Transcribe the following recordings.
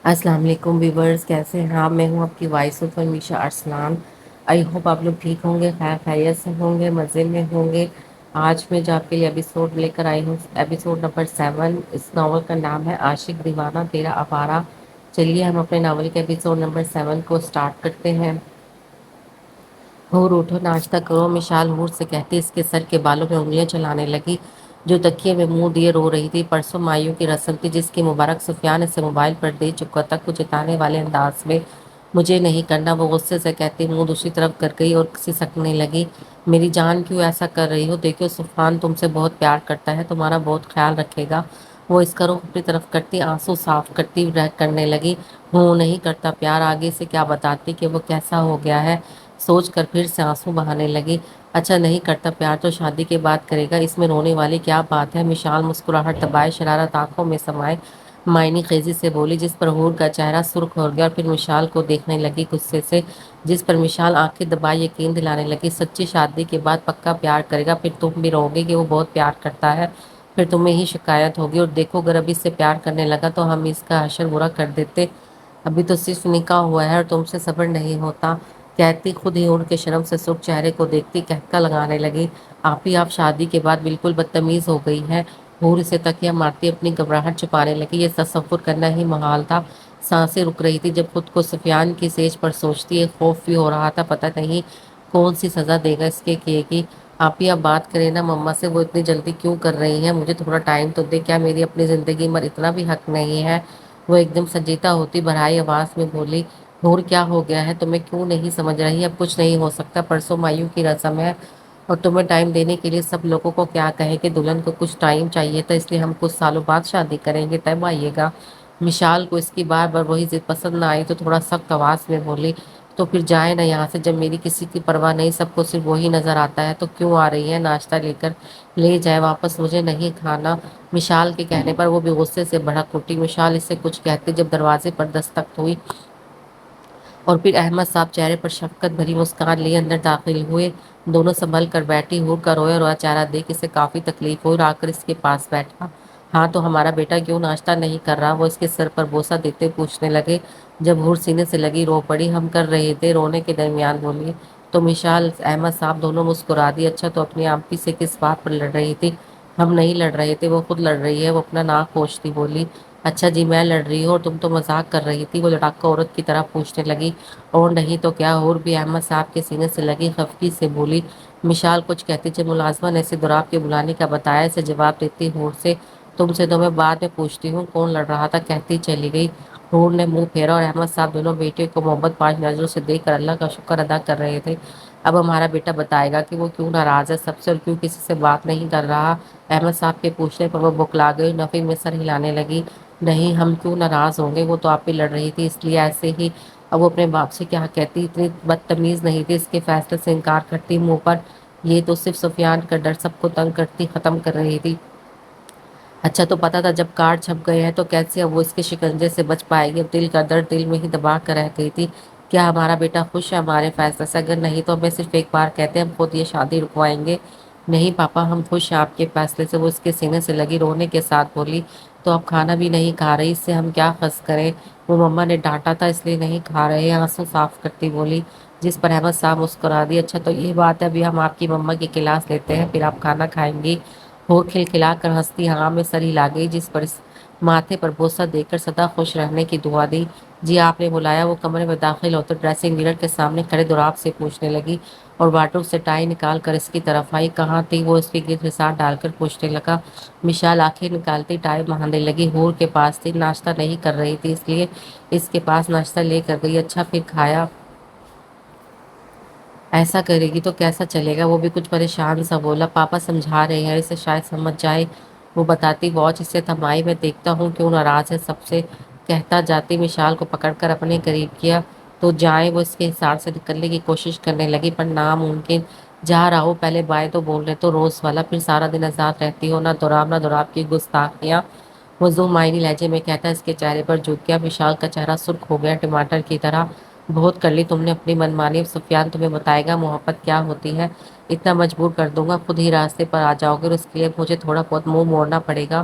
السلام علیکم ویورز، کیسے ہیں آپ؟ میں ہوں آپ کی voice over Misha Arsalan. I hope آپ لوگ ٹھیک ہوں گے، خیر خیریت سے ہوں گے، مزے میں ہوں گے۔ آج میں جو آپ کے لیے ایپیسوڈ لے کر آئی ہوں، ایپیسوڈ نمبر 7۔ اس ناول کا نام ہے عاشق دیوانہ تیرا آوارہ۔ چلیے ہم اپنے ناول کے ایپیسوڈ نمبر 7 کو سٹارٹ کرتے ہیں۔ ہور اٹھو، ناشتہ کرو، مشال ہور سے کہتی اس کے سر کے بالوں میں انگلیاں چلانے لگی، جو تکیے میں منہ دیے رو رہی تھی۔ پرسوں مایوں کی رسم تھی جس کی مبارک سفیان اسے موبائل پر دے چکا تھا، کچھ جتانے والے انداز میں۔ مجھے نہیں کرنا، وہ غصے سے کہتی منہ دوسری طرف کر گئی اور سسکنے لگی۔ میری جان کیوں ایسا کر رہی ہو؟ دیکھو سفیان تم سے بہت پیار کرتا ہے، تمہارا بہت خیال رکھے گا۔ وہ اس کا رخ اپنی طرف کرتی آنسو صاف کرتی رہ کرنے لگی۔ ہوں نہیں کرتا پیار، آگے سے کیا بتاتی کہ وہ کیسا ہو گیا ہے؟ سوچ کر پھر سے آنسو بہانے لگی۔ اچھا نہیں کرتا پیار تو شادی کے بعد کرے گا، اس میں رونے والی کیا بات ہے؟ مشال مسکراہٹ دبائے، شرارت آنکھوں میں سمائے معنی خیزی سے بولی، جس پر حور کا چہرہ سرخ ہو گیا اور پھر مشال کو دیکھنے لگی غصے سے، جس پر مشال آنکھیں دبائے یقین دلانے لگی۔ سچی شادی کے بعد پکا پیار کرے گا، پھر تم بھی رہو گے کہ وہ بہت پیار کرتا ہے، پھر تمہیں ہی شکایت ہوگی۔ اور دیکھو اگر ابھی سے پیار کرنے لگا تو ہم اس کا حشر برا کر دیتے، ابھی تو صرف نکاح ہوا ہے اور تم سے صبر نہیں ہوتا، کہتی خود ہی ان کے شرم سے سرخ چہرے کو دیکھتی کہکا لگانے لگی۔ آپ شادی کے بعد بالکل بدتمیز ہو گئی ہیں۔ حور اسے تکیہ مارتی اپنی گھبراہٹ چھپانے لگی۔ یہ تصور کرنا ہی محال تھا۔ سانسیں رک رہی تھی جب خود کو سفیان کی سیج پر سوچتی، ایک خوف بھی ہو رہا تھا، پتہ نہیں کون سی سزا دے گا اس کے کیے کی۔ آپ بات کریں نا مما سے، وہ اتنی جلدی کیوں کر رہی ہیں؟ مجھے تھوڑا ٹائم تو دے، کیا میری اپنی زندگی میں اتنا بھی حق نہیں ہے؟ وہ ایک دم سنجیدہ ہوتی بھرائی آواز میں بولی۔ حور کیا ہو گیا ہے تمہیں؟ کیوں نہیں سمجھ رہی؟ اب کچھ نہیں ہو سکتا، پرسوں مایوں کی رسم ہے اور تمہیں ٹائم دینے کے لیے سب لوگوں کو کیا کہیں کہ دلہن کو کچھ ٹائم چاہیے تھا، اس لیے ہم کچھ سالوں بعد شادی کریں گے، تب آئیے گا۔ مشال کو اس کی بار بار وہی ضد پسند نہ آئی تو تھوڑا سخت آواز میں بولی، تو پھر جائے نا یہاں سے، جب میری کسی کی پرواہ نہیں، سب کو صرف وہی نظر آتا ہے تو کیوں آ رہی ہے؟ ناشتہ لے کر لے جائے واپس، مجھے نہیں کھانا۔ مشال کے کہنے پر وہ بھی غصے سے بھڑک اٹھی۔ مشال اس سے کچھ کہتے جب دروازے پر دستک ہوئی اور پھر احمد صاحب چہرے پر شفقت بھری مسکان لیے اندر داخل ہوئے۔ دونوں سنبھل کر بیٹھی، حور کا رویا رویا چہرہ دیکھ اسے کافی تکلیف ہوئی اور آ کر اس کے پاس بیٹھا۔ ہاں تو ہمارا بیٹا کیوں ناشتہ نہیں کر رہا؟ وہ اس کے سر پر بوسہ دیتے پوچھنے لگے۔ جب حور سینے سے لگی رو پڑی۔ ہم کر رہے تھے، رونے کے درمیان بولی تو مشال احمد صاحب دونوں مسکرا دی۔ اچھا تو اپنی آپی سے کس بات پر لڑ رہی تھی؟ ہم نہیں لڑ رہے تھے، وہ خود لڑ رہی ہے، وہ اپنا ناک کھوچتی بولی۔ اچھا جی میں لڑ رہی ہوں اور تم تو مذاق کر رہی تھی؟ وہ لڑاکا عورت کی طرح پوچھنے لگی۔ اور نہیں تو کیا؟ حور بھی احمد صاحب کے سینے سے لگی خفگی سے بولی۔ مشال کچھ کہتی جب ملازمہ نے اسے دوراب کے بلانے کا بتایا، اسے جواب دیتی حور سے تم سے تو میں بعد میں پوچھتی ہوں کون لڑ رہا تھا، کہتی چلی گئی۔ حور نے منہ پھیرا اور احمد صاحب دونوں بیٹے کو محبت پاش نظروں سے دیکھ کر اللہ کا شکر ادا کر رہے تھے۔ اب ہمارا بیٹا بتائے گا کہ وہ کیوں ناراض ہے سب سے اور کیوں کسی سے بات نہیں کر رہا؟ احمد صاحب کے پوچھنے پر وہ بکلا گئی، نفی میں سر ہلانے لگی۔ نہیں ہم کیوں ناراض ہوں گے، وہ تو آپ پہ لڑ رہی تھی اس لیے ایسے ہی۔ اب وہ اپنے باپ سے کیا کہتی، اتنی بدتمیز نہیں تھی، اس کے فیصلے سے انکار کرتی منہ پر۔ یہ تو صرف سفیان کا ڈر سب کو تنگ کرتی ختم کر رہی تھی۔ اچھا تو پتا تھا جب کارڈ چھپ گئے ہیں تو کیسے اب وہ اس کے شکنجے سے بچ پائے گی؟ اب دل کا درد دل میں ہی دبا کر رہ گئی تھی۔ کیا ہمارا بیٹا خوش ہے ہمارے فیصلے سے؟ اگر نہیں تو ہمیں صرف ایک بار کہتے ہیں، ہم خود یہ شادی رکوائیں گے۔ نہیں پاپا ہم خوش ہیں آپ کے فیصلے سے، وہ اس کے سینے سے لگی رونے کے ساتھ بولی۔ تو اب کھانا بھی نہیں کھا رہی، اس سے ہم کیا خس کریں؟ وہ مما نے ڈانٹا تھا اس لیے نہیں کھا رہے، آنسو صاف کرتی بولی، جس پر احمد صاحب مسکرا دی۔ اچھا تو یہ بات ہے، ابھی ہم آپ کی مما کی کلاس لیتے ہیں پھر آپ کھانا کھائیں گی؟ ہور کھلکھلا کر ہنستی ہاں میں سر ہلا گئی، جس پر اس ماتھے پر بوسہ دے کر سدا خوش رہنے کی دعا دی۔ جی آپ نے بلایا؟ وہ کمرے میں داخل ہوتے ڈریسنگ میرر کے سامنے کھڑے دوراب سے پوچھنے لگی اور واٹروب سے ٹائی نکال کر اس کی طرف آئی۔ کہاں تھی؟ وہ اس کے گرد ساتھ ڈال کر پوچھنے لگا۔ مشال آنکھیں نکالتی ٹائی بہانے لگی۔ حور کے پاس تھی، ناشتہ نہیں کر رہی تھی اس لیے اس کے پاس ناشتہ لے کر گئی۔ اچھا پھر کھایا؟ ایسا کرے گی تو کیسا چلے گا؟ وہ بھی کچھ پریشان سا بولا۔ پاپا سمجھا رہے ہیں اسے، شاید سمجھ جائے۔ وہ بتاتی واچ اسے تھمائی، میں دیکھتا ہوں کیوں ناراض ہے سب سے، کہتا جاتی مشال کو پکڑ کر اپنے قریب کیا تو جائیں۔ وہ اس کے حصار سے نکلنے کی کوشش کرنے لگی پر ناممکن۔ جا رہا ہوں، پہلے بائے تو بولنے تو روز والا، پھر سارا دن آزاد رہتی ہو، نہ دوراب کی گستاخیاں۔ وہ ذو معنی لہجے میں کہتا، اس کے چہرے پر جھک گیا۔ مشال کا چہرہ سرخ ہو گیا ٹماٹر کی طرح۔ بہت کر لی تم نے اپنی منمانی، اب سفیان تمہیں بتائے گا محبت کیا ہوتی ہے؟ اتنا مجبور کر دوں گا خود ہی راستے پر آ جاؤ گے اور اس کے لیے مجھے تھوڑا بہت منہ موڑنا پڑے گا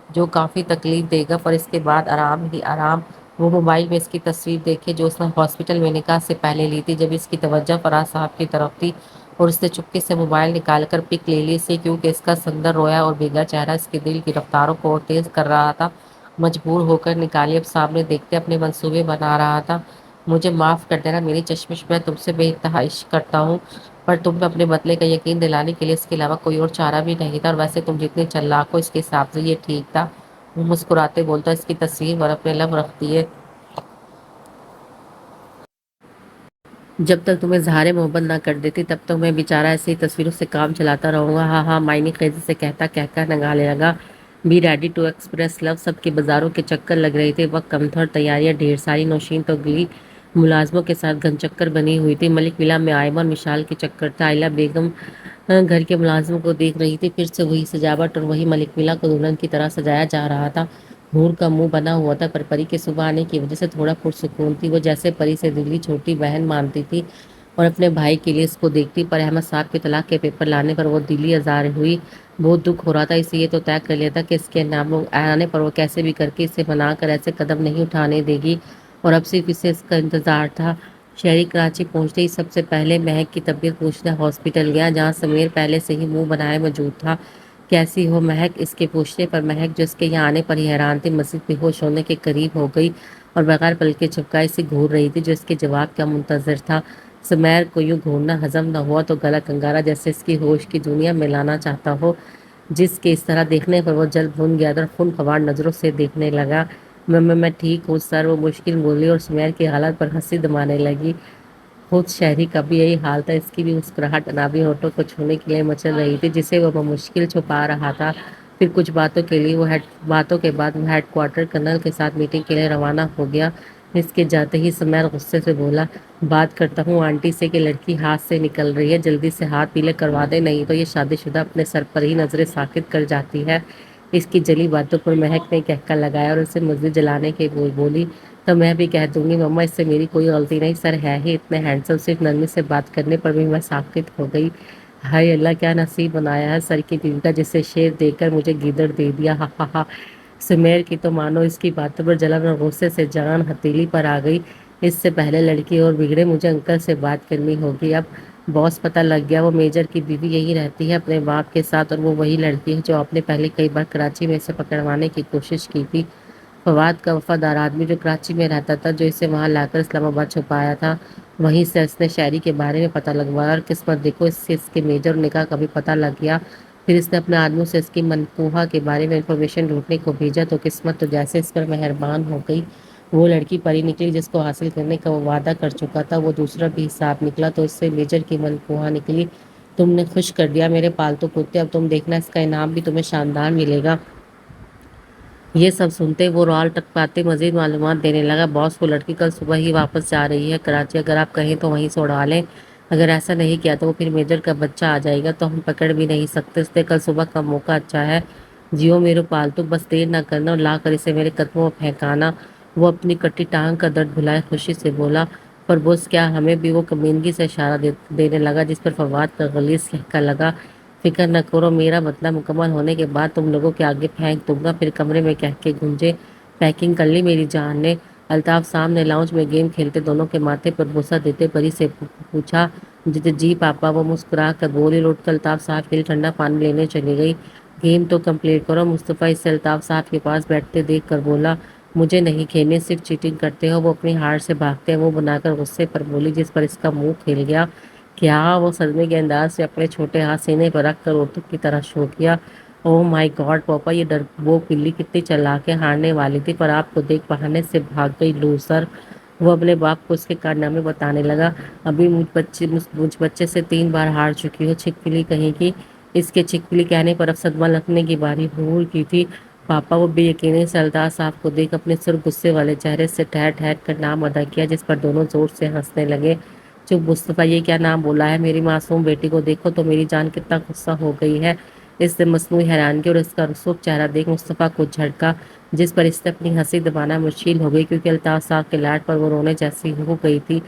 جو کافی تکلیف دے گا، پر اس کے بعد آرام ہی آرام۔ وہ موبائل میں اس کی تصویر دیکھے جو اس نے ہاسپٹل میں نکاح سے پہلے لی تھی، جب اس کی توجہ فراز صاحب کی طرف تھی اور اس نے چپکے سے موبائل نکال کر پک لے لی اسے، کیونکہ اس کا سندر رویا اور بھیگا چہرہ اس کے دل کی رفتاروں کو اور تیز کر رہا تھا۔ مجبور ہو کر نکالی، اب سامنے دیکھتے اپنے منصوبے بنا رہا تھا۔ مجھے معاف کر دینا میری چشمش، میں تم سے بے انتہا عشق کرتا ہوں، پر تم پہ اپنے بدلے کا یقین دلانے کے لیے اس کے علاوہ کوئی اور چارہ بھی نہیں تھا، اور ویسے تم جتنے چلاک ہو اس کے حساب سے یہ ٹھیک تھا۔ وہ مسکراتے بولتا، اس کی تصویر پر اپنے لب رکھتی ہے، جب تک تمہیں اظہار محبت نہ کر دیتی تب تک میں بیچارہ ایسے ہی تصویروں سے کام چلاتا رہوں گا۔ ہاں ہاں، معنی خیزی سے کہتا کہہ نگالنے لگا۔ بی ریڈی ٹو ایکسپریس لو۔ سب کے بازاروں کے چکر لگ رہے تھے، وقت کم تھا اور تیاریاں ڈھیر ساری۔ نوشین تو گلی ملازموں کے ساتھ گھن چکر بنی ہوئی تھی۔ ملک ولا میں آئمہ اور مشال کے چکر تھا۔ آئلہ بیگم گھر کے ملازموں کو دیکھ رہی تھی، پھر سے وہی سجاوٹ اور وہی ملک ولا کو دلہن کی طرح سجایا جا رہا تھا۔ نور کا منہ بنا ہوا تھا، پر پری کے صبح آنے کی وجہ سے تھوڑا پرسکون تھی۔ وہ جیسے پری سے دلی چھوٹی بہن مانتی تھی اور اپنے بھائی کے لیے اس کو دیکھتی، پر احمد صاحب کے طلاق کے پیپر لانے پر وہ دلی آزار ہوئی۔ بہت دکھ ہو رہا تھا، اسے یہ تو طے کر لیا تھا کہ اس کے نام آنے پر وہ کیسے بھی کر کے اسے منا کر ایسے قدم نہیں اٹھانے دے گی، اور اب صرف اسے اس کا انتظار تھا۔ شہری کراچی پہنچتے ہی سب سے پہلے مہک کی طبیعت پوچھنے ہاسپٹل گیا، جہاں سمیر پہلے سے ہی منہ بنائے موجود تھا۔ کیسی ہو مہک؟ اس کے پوچھنے پر مہک، جو اس کے یہاں آنے پر ہی حیران تھی، مزید بے ہوش ہونے کے قریب ہو گئی اور بغیر پلکیں جھپکائے اسے گھور رہی تھی جو اس کے جواب کا منتظر تھا۔ سمیر کو یوں گھورنا ہضم نہ ہوا تو گلا کنگارا جیسے اس کی ہوش کی دنیا میں لانا چاہتا ہو، جس کے اس طرح دیکھنے پر وہ جلد بھن گیا اور خون خوار نظروں سے دیکھنے لگا۔ میں ٹھیک ہوں سر، وہ مشکل بولی اور سمیر کی حالت پر ہنسی دمانے لگی۔ خود شہری کا بھی یہی حال تھا، اس کی بھی مسکراہٹ انابی ہونٹوں کو چھونے کے لیے مچل رہی تھی، جسے وہ بمشکل چھپا رہا تھا۔ پھر کچھ باتوں کے بعد وہ ہیڈ کوارٹر کرنل کے ساتھ میٹنگ کے لیے روانہ ہو گیا۔ اس کے جاتے ہی سمیر غصے سے بولا، بات کرتا ہوں آنٹی سے کہ لڑکی ہاتھ سے نکل رہی ہے، جلدی سے ہاتھ پیلے کروا دے، نہیں تو یہ شادی شدہ اپنے سر پر ہی نظریں ثاقب کر جاتی ہے۔ اس کی جلی باتوں پر مہک نے کہکا لگایا اور اسے مزید جلانے کے بولی، تو میں بھی کہہ دوں گی مما، اس سے میری کوئی غلطی نہیں، سر ہے ہی اتنے ہینڈسم، صرف نرمی سے بات کرنے پر بھی میں ساکت ہو گئی۔ ہائے اللہ، کیا نصیب بنایا ہے سر کی بیوی کا، جسے شیر دے کر مجھے گیدڑ دے دیا، ہا ہا ہا۔ سمیر کی تو مانو اس کی باتوں پر جلن اور غصے سے جان ہتھیلی پر آ گئی۔ اس سے پہلے لڑکی اور بگڑے، مجھے انکل سے بات کرنی ہوگی اب۔ باس پتہ لگ گیا، وہ میجر کی بیوی یہی رہتی ہے اپنے باپ کے ساتھ، اور وہ وہی لڑکی ہے جو آپ نے پہلے کئی بار کراچی میں اسے پکڑوانے کی کوشش کی تھی۔ فواد کا وفادار آدمی جو کراچی میں رہتا تھا، جو اسے وہاں لا کر اسلام آباد چھپایا تھا، وہیں سے اس نے شہری کے بارے میں پتہ لگوایا، اور قسمت دیکھو اس سے اس کے میجر اور نکاح کا بھی پتہ لگ گیا۔ پھر اس نے اپنے آدمیوں سے اس کی منقوہہ کے بارے میں انفارمیشن ڈھونڈنے کو بھیجا، تو قسمت تو جیسے اس پر مہربان ہو گئی، وہ لڑکی پری نکلی جس کو حاصل کرنے کا وہ وعدہ کر چکا تھا۔ وہ دوسرا بھی حساب نکلا تو اس سے میجر کی منقوہہ نکلی۔ تم نے خوش کر دیا میرے پالتو کتے، اب تم دیکھنا اس کا انعام بھی تمہیں شاندار ملے گا۔ یہ سب سنتے وہ رال ٹپکاتے مزید معلومات دینے لگا۔ باس، وہ لڑکی کل صبح ہی واپس جا رہی ہے کراچی، اگر آپ کہیں تو وہیں سے اڑا لیں، اگر ایسا نہیں کیا تو وہ پھر میجر کا بچہ آ جائے گا تو ہم پکڑ بھی نہیں سکتے، اس لیے کل صبح کا موقع اچھا ہے۔ جیو میرے پالتو، بس دیر نہ کرنا اور لا کر اسے میرے قدموں میں پھینکانا۔ وہ اپنی کٹی ٹانگ کا درد بھلائے خوشی سے بولا۔ پر بوس کیا ہمیں بھی؟ وہ کمینگی سے اشارہ دینے لگا، جس پر فواد کا غلیظ کہکا لگا۔ فکر نہ کرو، میرا مطلب مکمل ہونے کے بعد تم لوگوں کے آگے پھینک دوں گا۔ پھر کمرے میں کہکے گونجے، پیکنگ کر لی میری جان نے؟ الطاف صاحب نے لاؤنج میں گیم کھیلتے دونوں کے ماتھے پر بوسہ دیتے پری سے پوچھا۔ جی پاپا، وہ مسکرا کر بولی۔ لوٹ کر الطاف صاحب کے لیے ٹھنڈا پانی لینے چلی گئی۔ گیم تو کمپلیٹ کرو، مصطفیٰ اسے الطاف صاحب کے پاس بیٹھتے دیکھ کر بولا۔ مجھے نہیں کھیلنے، صرف چیٹنگ کرتے ہو، وہ اپنی ہار سے بھاگتے ہیں، وہ بنا کر غصے پر بولی، جس پر اس کا منہ کھل گیا۔ کیا؟ وہ صدمے کے انداز سے اپنے چھوٹے ہاتھ سینے پر رکھ کر اورتوں کی طرح شو کیا۔ اوہ مائی گاڈ پاپا، یہ ڈرپوک بلی کتنی چلاک ہے، ہارنے والی تھی پر آپ کو دیکھ بہانے سے بھاگ گئی، لوزر۔ وہ اپنے باپ کو اس کے کارنامے بتانے لگا۔ ابھی مجھ بچے سے 3 بار ہار چکی ہو، چھپکلی کہیں کی۔ اس کے چھپکلی کہنے پر اب صدمہ لگنے کی باری حور کی تھی۔ پاپا، وہ بے یقینی سے الطاف صاحب کو دیکھ اپنے سرخ غصے والے چہرے سے ٹھہر ٹھہر کر نام ادا کیا، جس پر دونوں زور سے ہنسنے لگے۔ چپ مصطفیٰ، یہ کیا نام بولا ہے؟ میری معصوم بیٹی کو دیکھو تو میری جان کتنا غصہ ہو گئی ہے۔ اس نے مصنوعی حیرانگی اور اس کا رسوخ چہرہ دیکھ مصطفیٰ کو جھٹکا، جس پر اس نے اپنی ہنسی دبانا مشکل ہو گئی، کیونکہ الطاف صاحب کے لاڈ پر وہ رونے جیسی ہو گئی تھی۔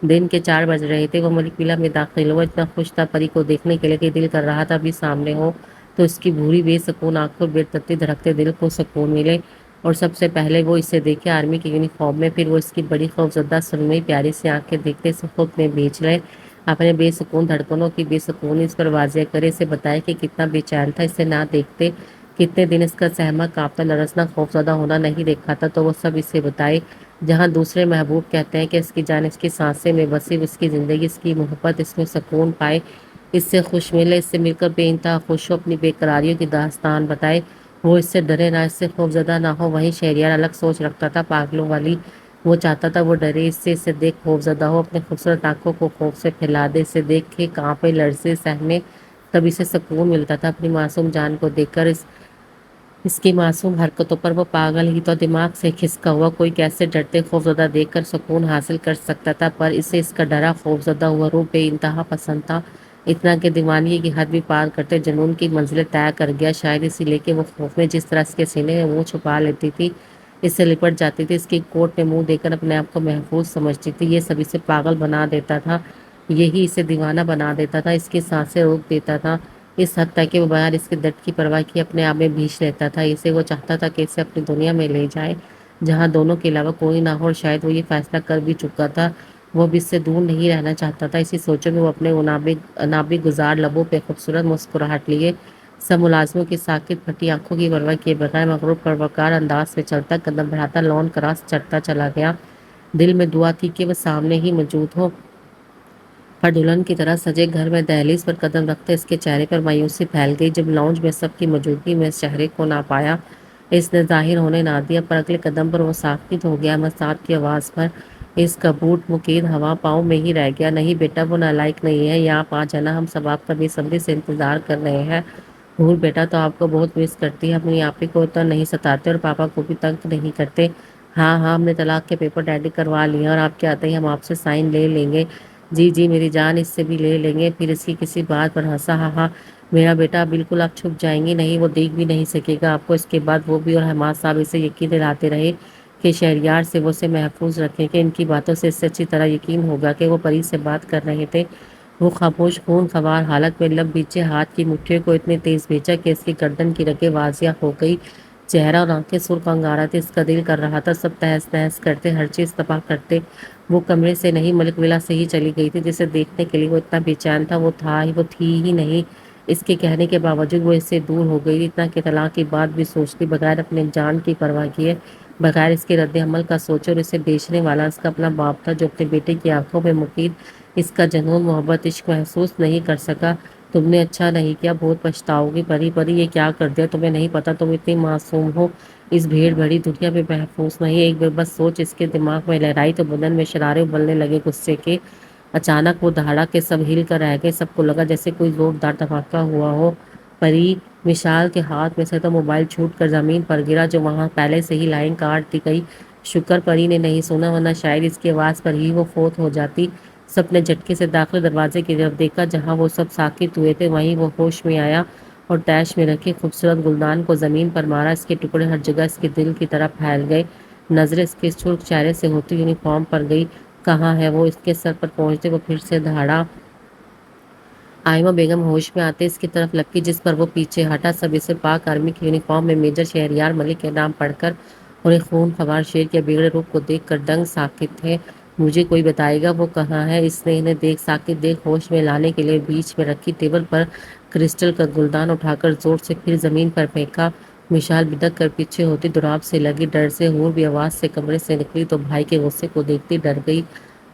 دن کے 4 بج رہے تھے۔ وہ ملک ولا میں داخل ہوا، اتنا خوش تھا پری کو دیکھنے کے لیے کہ دل کر رہا تھا ابھی سامنے ہو تو اس کی بھوری بے سکون آنکھوں اور بے ترتیب دھڑکتے دل کو سکون ملے۔ اور سب سے پہلے وہ اسے دیکھے آرمی کے یونیفارم میں، پھر وہ اس کی بڑی خوفزدہ سرمئی پیاری سی آنکھیں دیکھتے اسے خود میں بیچ رہے، اپنے بے سکون دھڑکنوں کی بے سکونی اس پر واضح کرے، اسے بتائے کہ کتنا بے چین تھا، اسے نہ دیکھتے کتنے دن اس کا سہما کانپتا لرزنا خوفزدہ ہونا نہیں دیکھا تھا، تو وہ سب اسے بتائے، جہاں دوسرے محبوب کہتے ہیں کہ اس کی جان اس کی سانسیں میں بسی، اس کی زندگی اس کی محبت اس میں سکون پائے، اس سے خوش ملے، اس سے مل کر بے انتہا خوش ہو، اپنی بے قراریوں کی داستان بتائے، وہ اس سے ڈرے نہ، اس سے خوفزدہ نہ ہو۔ وہیں شہریار الگ سوچ رکھتا تھا پاگلوں والی، وہ چاہتا تھا وہ ڈرے اس سے، اسے دیکھ خوفزدہ ہو، اپنے خوبصورت آنکھوں کو خوف سے پھیلا دے، اسے دیکھ کے کانپے لرزے سہمے، تب اسے سکون ملتا تھا اپنی معصوم جان کو دیکھ کر، اس کی معصوم حرکتوں پر وہ پاگل ہی تو دماغ سے کھسکا ہوا کوئی کیسے ڈرتے خوفزدہ دیکھ کر سکون حاصل کر سکتا تھا، پر اسے اس کا ڈرا خوفزدہ ہوا روح بے انتہا پسند تھا، اتنا کہ دیوانگی کی حد بھی پار کرتے جنون کی منزلیں طے کر گیا، شاید اسی لے کے وہ خوف میں جس طرح اس کے سینے میں منہ چھپا لیتی تھی، اس سے لپٹ جاتی تھی، اس کی کوٹ میں منہ دے کر اپنے آپ کو محفوظ سمجھتی تھی، یہ سب اسے پاگل بنا دیتا تھا، یہی اسے دیوانہ بنا دیتا تھا، اس کی سانسیں روک دیتا تھا، اس حد تک کہ وہ بغیر اس کے درد کی پرواہ کیے اپنے آپ میں بھیش رہتا تھا، اسے وہ چاہتا تھا کہ اسے اپنی دنیا میں لے جائے جہاں دونوں کے علاوہ کوئی نہ ہو، اور شاید وہ یہ فیصلہ کر بھی چکا تھا، وہ اب اس سے دور نہیں رہنا چاہتا تھا، اسی سوچوں میں وہ اپنے نابے گزار لبوں پہ خوبصورت مسکراہٹ لیے سب ملازموں کی ساکت پھٹی آنکھوں کی پرواہ کیے بغیر مغرور پروقار انداز میں چلتا قدم بڑھاتا لون کراس چڑھتا چلا گیا، دل میں دعا تھی کہ وہ سامنے ہی موجود ہو، پر دلہن کی طرح سجے گھر میں دہلیز پر قدم رکھتے اس کے چہرے پر مایوسی پھیل گئی، جب لاؤنج میں سب کی موجودگی میں اس چہرے کو نہ پایا، اس نے ظاہر ہونے نہ دیا، پر اگلے قدم پر وہ ساکت ہو گیا، مساط کی آواز پر اس کا بوٹ مکید ہوا پاؤں میں ہی رہ گیا، نہیں بیٹا وہ نالائق نہیں ہے، یہ آپ آ جانا، ہم سب آپ کا بے صبری سے انتظار کر رہے ہیں، حور بیٹا تو آپ کو بہت مس کرتی ہے، اپنی آپی کو تو نہیں ستاتے اور پاپا کو بھی تنگ نہیں کرتے، ہاں ہاں ہم نے طلاق کے پیپر ریڈی کروا لیے ہیں اور آپ کے آتے ہی ہم آپ سے سائن لے لیں گے، جی جی میری جان اس سے بھی لے لیں گے، پھر اس کی کسی بات پر ہنسا، ہاں ہاں میرا بیٹا بالکل آپ چھپ جائیں گی نہیں، وہ دیکھ بھی نہیں سکے گا آپ کو، اس کے بعد وہ بھی اور حماد صاحب اسے یقین دلاتے رہے کہ شہریار سے وہ اسے محفوظ رکھیں، کہ ان کی باتوں سے اس سے اچھی طرح یقین ہوگا کہ وہ پری سے بات کر رہے تھے، وہ خاموش خون خوار حالت میں لب بیچے ہاتھ کی مٹھیوں کو اتنے تیز بھیجا کہ اس کی گردن کی رگیں واضح ہو گئی، چہرہ اور آنکھیں سرخ انگارہ تھے، اس کا دل کر رہا تھا سب تہس نہس کرتے، ہر چیز تباہ کرتے، وہ کمرے سے نہیں ملک ولا سے ہی چلی گئی تھی، جسے دیکھنے کے لیے وہ اتنا بے چین تھا، وہ تھی ہی نہیں، اس کے کہنے کے باوجود وہ اس سے دور ہو گئی، اتنا کہ طلاق کی بات بھی سوچتی بغیر اپنے جان کی پرواہ کیے، بغیر اس کے رد عمل کا سوچے، اور اسے بیچنے والا اس کا اپنا باپ تھا جو اپنے بیٹے کی آنکھوں میں مقید اس کا جنون محبت عشق محسوس نہیں کر سکا، تم نے اچھا نہیں کیا، بہت پچھتاؤ گی، پری پری یہ کیا کر دیا، تمہیں نہیں پتا تم اتنی معصوم ہو، اس بھیڑ بھری دنیا میں محفوظ نہیں، ایک بار بس سوچ، اس کے دماغ میں لہرائی تو بدن میں شرارے ابلنے لگے غصے کے، اچانک وہ دہاڑا کے سب ہل کر رہ گئے، سب کو لگا جیسے کوئی زوردار دھماکہ ہوا ہو، پری مشال کے ہاتھ میں سے تو موبائل چھوٹ کر زمین پر گرا جو وہاں پہلے سے ہی لائن کاٹ دی گئی، شکر پری نے نہیں سنا ورنہ شاید اس کی آواز پر ہی وہ فوت ہو جاتی، سب نے جھٹکے سے داخل دروازے کی طرف دیکھا جہاں وہ سب ساکت ہوئے تھے، وہیں وہ ہوش میں آیا اور تیش میں رکھے خوبصورت گلدان کو زمین پر مارا، اس کے ٹکڑے ہر جگہ اس کے دل کی طرف پھیل گئے، نظریں اس کے سرخ چہرے سے ہوتی یونیفارم پر گئی، کہاں ہے وہ، اس کے سر پر پہنچتے وہ پھر سے دہاڑا، آئمہ بیگم ہوش میں آتے اس کی طرف لپکی جس پر وہ پیچھے ہٹا، سب اسے پاک آرمی کی یونیفارم میں میجر شہریار ملک کے نام پڑھ کر اور ایک خون خوار شیر کے بگڑے روپ کو دیکھ کر دنگ ساکت تھے، مجھے کوئی بتائے گا وہ کہاں ہے، اس نے انہیں دیکھ ساکت دیکھ ہوش میں لانے کے لیے بیچ میں رکھی ٹیبل پر کرسٹل کا گلدان اٹھا کر زور سے پھر زمین پر پھینکا، مشال بدک کر پیچھے ہوتی دوراب سے لگی، ڈر سے حور بھی آواز سے کمرے سے نکلی تو بھائی کے غصے کو دیکھتی ڈر گئی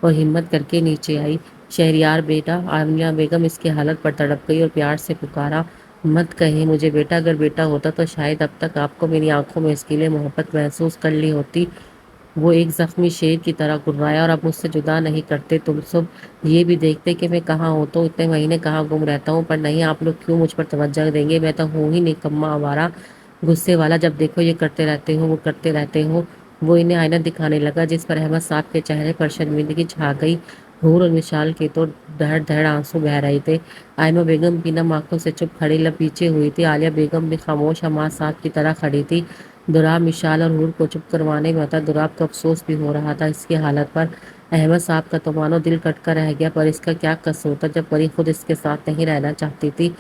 اور ہمت کر کے نیچے آئی، شہریار بیٹا، آمنہ بیگم اس کی حالت پر تڑپ گئی اور پیار سے پکارا، مت کہیں مجھے بیٹا، اگر بیٹا ہوتا تو شاید اب تک آپ کو میری آنکھوں میں اس کے لیے محبت محسوس کر لی ہوتی، وہ ایک زخمی شیر کی طرح گررایا، اور اب مجھ سے جدا نہیں کرتے تم سب، یہ بھی دیکھتے کہ میں کہاں ہوتا ہوں، اتنے مہینے کہاں گم رہتا ہوں، پر نہیں آپ لوگ کیوں مجھ پر توجہ دیں گے، میں تو ہوں ہی نکما آوارہ، غصے والا، جب دیکھو یہ کرتے رہتے ہو، وہ کرتے رہتے ہو، وہ انہیں آئینہ دکھانے لگا جس پر احمد صاحب کے چہرے پر شرمندگی چھا گئی، حور اور مشال کے تو دھڑ دھڑ آنسو بہہ رہے تھے، آئمہ بیگم کی نم آنکھوں سے چپ کھڑی لب پیچھے ہوئی تھی، عالیہ بیگم بھی خاموش حماد صاحب کی طرح کھڑی تھی، دراب مشال اور حور کو چپ کروانے میں تھا، دراب کو افسوس بھی ہو رہا تھا اس کی حالت پر، احمد صاحب کا تو مانو دل کٹ کر رہ گیا، پر اس کا کیا قصور تھا جب پری خود اس کے ساتھ نہیں رہنا چاہتی تھی،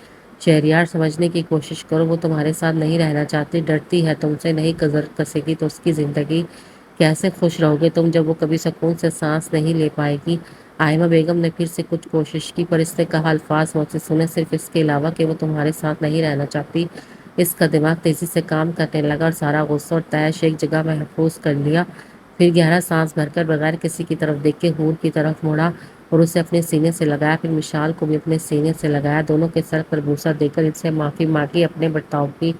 شہریار سمجھنے کی کوشش کرو، وہ تمہارے ساتھ نہیں رہنا چاہتی، ڈرتی ہے تم سے، نہیں گزر کسے گی تو اس کی زندگی کیسے خوش رہو گے تم جب وہ کبھی سکون سے سانس نہیں لے پائے گی؟ آئمہ بیگم نے پھر سے کچھ کوشش کی پر اس نے کہا الفاظ مجھ سے سنے صرف اس کے علاوہ کہ وہ تمہارے ساتھ نہیں رہنا چاہتی۔ اس کا دماغ تیزی سے کام کرنے لگا اور سارا غصہ اور طیش ایک جگہ محفوظ کر لیا۔ پھر گہرا سانس بھر کر بغیر کسی کی طرف دیکھ کے حور کی طرف مڑا اور اسے اپنے سینے سے لگایا، پھر مشال کو بھی اپنے سینے سے لگایا، دونوں کے سر پر بوسہ دے کر ان سے معافی مانگی اپنے برتاؤ کی۔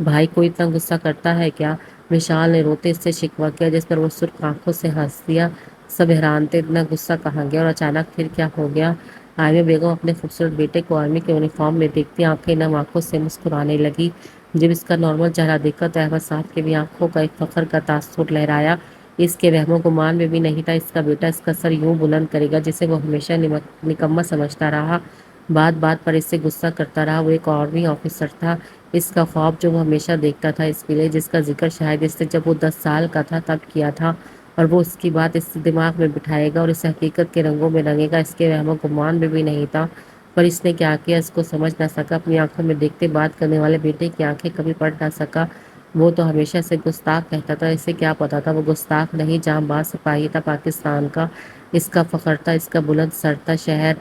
بھائی کو اتنا غصہ کرتا ہے کیا؟ مشال نے روتے اس سے شکوہ کیا، جس پر وہ سرخ آنکھوں سے ہنس دیا۔ سب حیران تھے اتنا غصہ کہاں گیا اور اچانک پھر کیا ہو گیا؟ عائمہ بیگم اپنے خوبصورت بیٹے کو آرمی کے یونیفارم میں دیکھتی آنکھیں نم آنکھوں سے مسکرانے لگی۔ جب اس کا نارمل چہرہ دیکھا تو احمد صاحب کی بھی آنکھوں کا ایک فخر کا تاثر لہرایا۔ اس کے وہم و گمان میں بھی نہیں تھا اس کا بیٹا اس کا سر یوں بلند کرے گا جسے وہ ہمیشہ نکما سمجھتا رہا، بات بات پر اس سے غصہ کرتا رہا۔ وہ ایک آرمی آفیسر تھا، اس کا خواب جو وہ ہمیشہ دیکھتا تھا اس کے لیے، جس کا ذکر شاید اس نے جب وہ 10 سال کا تھا تب کیا تھا، اور وہ اس کی بات اس دماغ میں بٹھائے گا اور اسے حقیقت کے رنگوں میں رنگے گا، اس کے وہم و گمان میں بھی نہیں تھا۔ پر اس نے کیا کیا اس کو سمجھ نہ سکا، اپنی آنکھوں میں دیکھتے بات کرنے والے بیٹے کی آنکھیں کبھی پڑھ نہ سکا۔ وہ تو ہمیشہ سے گستاخ کہتا تھا، اسے کیا پتا تھا وہ گستاخ نہیں، جانباز سپاہی تھا پاکستان کا، اس کا فخر تھا، اس کا بلند سر تھا۔ شہر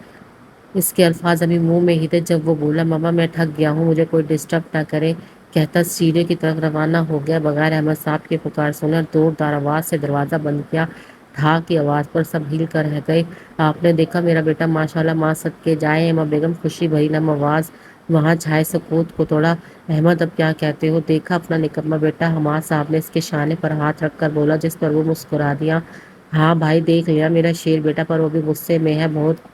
اس کے الفاظ ابھی منہ میں ہی تھے جب وہ بولا ماما میں تھک گیا ہوں، مجھے کوئی ڈسٹرب نہ کرے، کہتا سیڑھیوں کی طرف روانہ ہو گیا بغیر احمد صاحب کی پکار سنے، اور زوردار آواز سے دروازہ بند کیا۔ ٹھا کی آواز پر سب ہل کر رہ گئے۔ آپ نے دیکھا میرا بیٹا؟ ماشاءاللہ، ماں صدقے جائیں۔ ایما بیگم خوشی بھری نم آواز وہاں چھائے سکوت کو توڑا۔ احمد اب کیا کہتے ہو؟ دیکھا اپنا نکما بیٹا؟ حماد صاحب نے اس کے شانے پر ہاتھ رکھ کر بولا، جس پر وہ مسکرا دیا۔ ہاں بھائی دیکھ لیا میرا شیر بیٹا، پر وہ بھی غصے میں ہے بہت،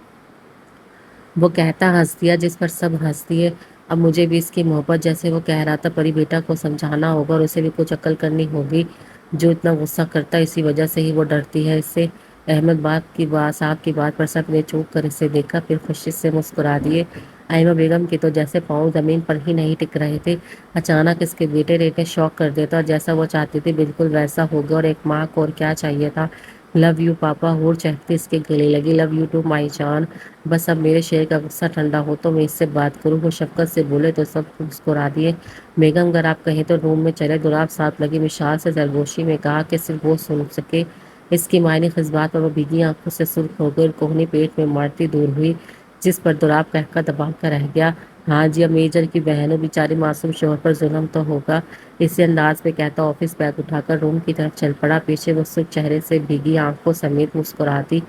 وہ کہتا ہنس دیا، جس پر سب ہنس دیے۔ اب مجھے بھی اس کی محبت جیسے وہ کہہ رہا تھا پری بیٹا کو سمجھانا ہوگا اور اسے بھی کچھ عقل کرنی ہوگی، جو اتنا غصہ کرتا ہے اسی وجہ سے ہی وہ ڈرتی ہے اس سے۔ احمد صاحب کی بات پر سب نے چوک کر اسے دیکھا، پھر خوشی سے مسکرا دیے۔ آئمہ بیگم کے تو جیسے پاؤں زمین پر ہی نہیں ٹک رہے تھے۔ اچانک اس کے بیٹے نے انہیں شوق کر دیا تھا، جیسا وہ چاہتی تھی بالکل ویسا ہو گیا، اور ایک ماں کو اور کیا چاہیے تھا۔ لو یو پاپا، ہور چہکتی اس کے گلے لگی۔ لو یو ٹو مائی جان، بس اب میرے شیر کا غصہ ٹھنڈا ہو تو میں اس سے بات کروں۔ وہ شفقت سے بولے تو سب مسکرا دیے۔ بیگم اگر آپ کہیں تو روم میں چلے، دولاب ساتھ لگی مشال سے سرگوشی میں کہا کہ صرف وہ سن سکے اس کی معنی خزبات، پر وہ بھیگی آنکھوں سے سرخ ہو گئی اور کوہنی پیٹ میں مارتی دور ہوئی، جس پر دولاب کہہ دبا کر رہ گیا۔ ہاں جی، اب میجر کی بہنوں بیچاری معصوم شوہر پر ظلم تو ہوگا، اسی انداز میں کہتا آفس بیگ اٹھا کر روم کی طرف چل پڑا۔ پیچھے وہ سرخ چہرے سے بھیگی آنکھوں سمیت مسکراتی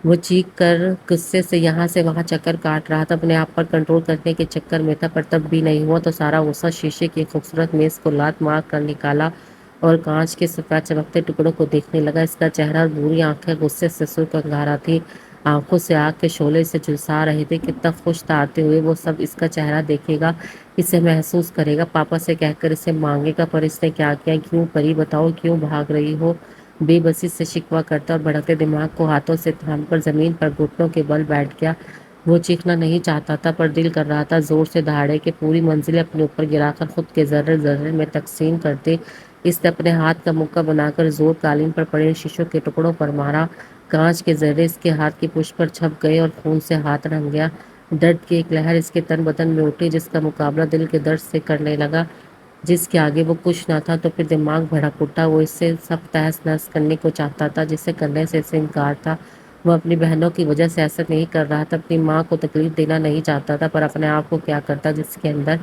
وہ چیخ کر غصے سے یہاں سے وہاں چکر کاٹ رہا تھا، اپنے آپ پر کنٹرول کرنے کے چکر میں تھا، پر تب بھی نہیں ہوا تو سارا غصہ شیشے کی خوبصورت میز کو لات مار کر نکالا اور کانچ کے سفید چمکتے ٹکڑوں کو دیکھنے لگا۔ اس کا چہرہ اور بوڑھی آنکھیں غصے سے سرخ انگارا تھی، آنکھوں سے آگ کے شعلے سے جھلسا رہے تھے۔ کتنا خوش تھا آتے ہوئے، وہ سب اس کا چہرہ دیکھے گا، اسے محسوس کرے گا، پاپا سے کہہ کر اسے مانگے گا۔ پر اس نے کیا کیا؟ کیوں پری بتاؤ، کیوں بھاگ رہی ہو؟ بے بسی سے شکوہ کرتا اور بھڑکتے دماغ کو ہاتھوں سے تھام کر زمین پر گھٹنوں کے بل بیٹھ گیا۔ وہ چیخنا نہیں چاہتا تھا، پر دل کر رہا تھا زور سے دہاڑے کہ پوری منزلیں اپنے اوپر گرا کر خود کے ذرے ذرے میں تقسیم کر دے۔ اس نے اپنے ہاتھ کا مکہ بنا کر زور قالین پر پڑے شیشوں کے ٹکڑوں پر مارا، کانچ کے ذرے اس کے ہاتھ کی پشت پر چھپ گئے اور خون سے ہاتھ رنگ گیا۔ درد کی ایک لہر اس کے تن بدن میں اٹھی، جس کا مقابلہ دل کے درد سے کرنے لگا، جس کے آگے وہ کچھ نہ تھا۔ تو پھر دماغ بھڑک اٹھا، وہ اس سے سب تہس نہس کرنے کو چاہتا تھا جسے کرنے سے اسے انکار تھا۔ وہ اپنی بہنوں کی وجہ سے ایسا نہیں کر رہا تھا، اپنی ماں کو تکلیف دینا نہیں چاہتا تھا، پر اپنے آپ کو کیا کرتا جس کے اندر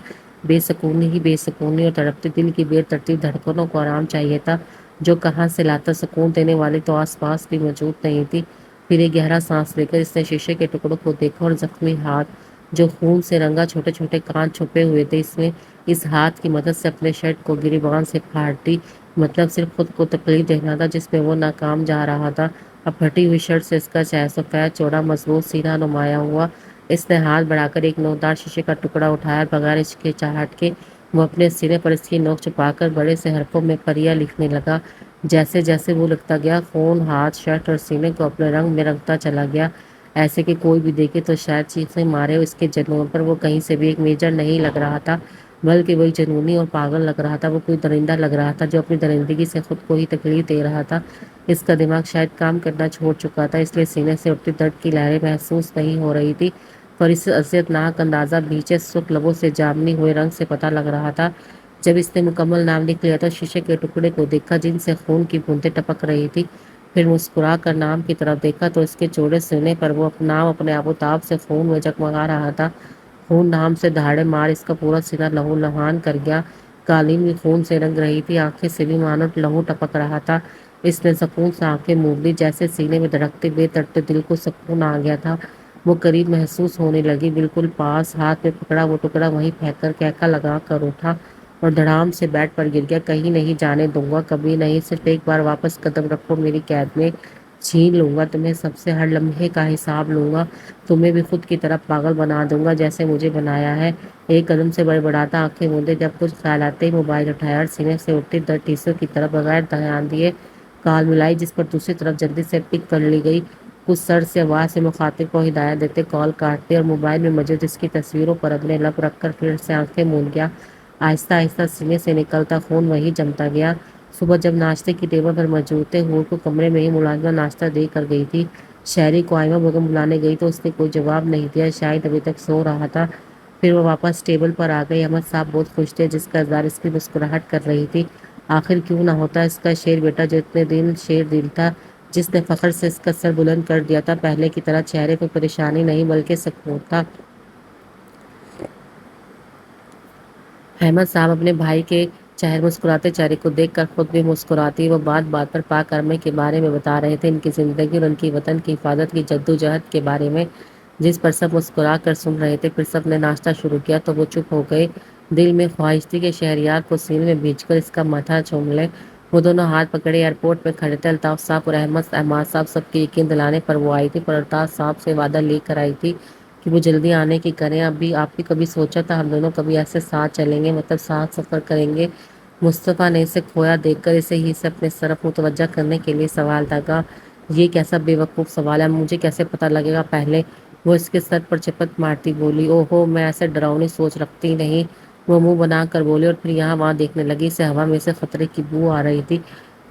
بے سکونی ہی بے سکونی اور تڑپتے دل کی بے ترتیب دھڑکنوں کو آرام چاہیے تھا، جو کہاں سے لاتا؟ سکون دینے والی تو آس پاس بھی موجود نہیں تھی۔ پھر ایک گہرا سانس لے کر اس نے شیشے کے ٹکڑوں کو دیکھا اور زخمی ہاتھ جو خون سے رنگا، چھوٹے چھوٹے کان چھپے ہوئے تھے اس میں، اس ہاتھ کی مدد سے اپنے شرٹ کو گریبان سے پھاڑ دی۔ مطلب صرف خود کو تکلیف دینا تھا جس میں وہ ناکام جا رہا تھا۔ اب پھٹی ہوئی شرٹ سے اس کا سفید چوڑا مضبوط سینہ نمایاں ہوا۔ اس نے ہاتھ بڑھا کر ایک نوکدار شیشے کا ٹکڑا اٹھایا، بغیر ہچکچاہٹ کے وہ اپنے سینے پر اس کی نوک چھپا کر بڑے سے حرفوں میں پریا لکھنے لگا۔ جیسے جیسے وہ لکھتا گیا، خون ہاتھ، شرٹ اور سینے کو اپنے رنگ میں رنگتا چلا گیا، ایسے کہ کوئی بھی دیکھے تو شاید چیخیں مارے۔ اس کے جنون پر وہ کہیں سے بھی ایک میجر نہیں لگ رہا تھا، بلکہ وہی جنونی اور پاگل لگ رہا تھا۔ وہ کوئی درندہ لگ رہا تھا جو اپنی درندگی سے خود کو ہی تکلیف دے رہا تھا۔ اس کا دماغ شاید کام کرنا چھوڑ چکا تھا، اس لیے سینے سے اٹھتی درد کی لہریں محسوس نہیں ہو رہی تھی۔ اور اس اذیت ناک اندازہ بھیچے سرخ لبوں سے جامنی ہوئے رنگ سے پتہ لگ رہا تھا۔ جب اس نے مکمل نام لکھ لیا تو شیشے کے ٹکڑے کو دیکھا جن سے خون کی بوندیں ٹپک رہی تھی، پھر مسکرا کر نام کی طرف دیکھا تو اس کے چوڑے سینے پر وہ نام اپنے آبوتاب سے خون میں جگمگا رہا تھا۔ خون نام سے دھاڑے مار اس کا پورا سینہ لہو لہان کر گیا، قالین بھی خون سے رنگ رہی تھی، آنکھیں سے بھی مانو لہو ٹپک رہا تھا۔ اس نے سکون سے آنکھیں موند لی، جیسے سینے میں دھڑکتے بے تڑپتے دل کو سکون آ گیا تھا۔ وہ قریب محسوس ہونے لگی، بالکل پاس، ہاتھ میں پکڑا وہ ٹکڑا وہیں پھینک کر کہکا لگا کر اٹھا اور دھڑام سے بیڈ پر گر گیا۔ کہیں نہیں جانے دوں گا، کبھی نہیں، صرف ایک بار واپس قدم رکھو میری قید میں، چھین لوں گا تمہیں سب سے، ہر لمحے کا حساب لوں گا، تمہیں بھی خود کی طرح پاگل بنا دوں گا جیسے مجھے بنایا ہے۔ ایک قدم سے بڑبڑاتا آنکھیں مودے جب کچھ خیال آتے ہی موبائل اٹھایا اور سینے سے اٹھتی درد ٹھیسوں کی طرف بغیر دھیان دیے کال ملائی، جس پر دوسری طرف جلدی سے پک کر لی گئی۔ کچھ سر سے آواز سے مخاطب کو ہدایت دیتے کال کاٹتے اور موبائل میں موجود اس کی تصویروں پر اپنے لب رکھ کر پھر سے آنکھیں مون گیا۔ آہستہ آہستہ سینے سے نکلتا خون وہیں جمتا گیا۔ صبح جب ناشتے کی ٹیبل پر موجود تھے، حور کو کمرے میں ہی ملازمہ ناشتہ دے کر گئی تھی۔ شہری کو آئمہ بیگم بلانے گئی تو اس نے کوئی جواب نہیں دیا، شاید ابھی تک سو رہا تھا۔ پھر وہ واپس ٹیبل پر آ گئی۔ احمد صاحب بہت خوش تھے، جس کا اظہار اس کی مسکراہٹ کر رہی تھی۔ آخر کیوں نہ ہوتا اس کا شیر بیٹا، جو اتنے دن شیر دل تھا، جس نے فخر سے اس کا سر بلند کر دیا تھا۔ پہلے کی طرح چہرے پہ پریشانی نہیں بلکہ سکون تھا۔ احمد صاحب اپنے بھائی کے مسکراتے چہرے کو دیکھ کر خود بھی مسکراتی، وہ بات بات پر پاک ارمے کے بارے میں بتا رہے تھے، ان کی زندگی اور ان کی وطن کی حفاظت کی جدوجہد کے بارے میں، جس پر سب مسکرا کر سن رہے تھے۔ پھر سب نے ناشتہ شروع کیا تو وہ چپ ہو گئے۔ دل میں خواہش تھی کہ شہریار کو سینے میں بھیج کر اس کا ماتھا چوم لیں۔ وہ دونوں ہاتھ پکڑے ایئرپورٹ میں کھڑے تھے۔ الطاف صاحب اور احمد صاحب سب کے یقین دلانے پر وہ آئی تھی، پر الطاف صاحب سے وعدہ لے کر آئی تھی کہ وہ جلدی آنے کی کریں۔ ابھی آپ بھی کبھی سوچا تھا ہم دونوں کبھی ایسے ساتھ چلیں گے، مطلب ساتھ سفر کریں گے؟ مصطفیٰ نے اسے کھویا دیکھ کر اسے ہی سے اپنے طرف متوجہ کرنے کے لیے سوال داغا۔ یہ کیسا بے وقوف سوال ہے، مجھے کیسے پتہ لگے گا پہلے؟ وہ اس کے سر پر چپت مارتی بولی۔ اوہو، میں ایسے ڈراؤنی سوچ رکھتی نہیں، وہ منہ بنا کر بولی اور پھر یہاں وہاں دیکھنے لگی۔ اسے ہوا میں سے خطرے کی بو آ رہی تھی،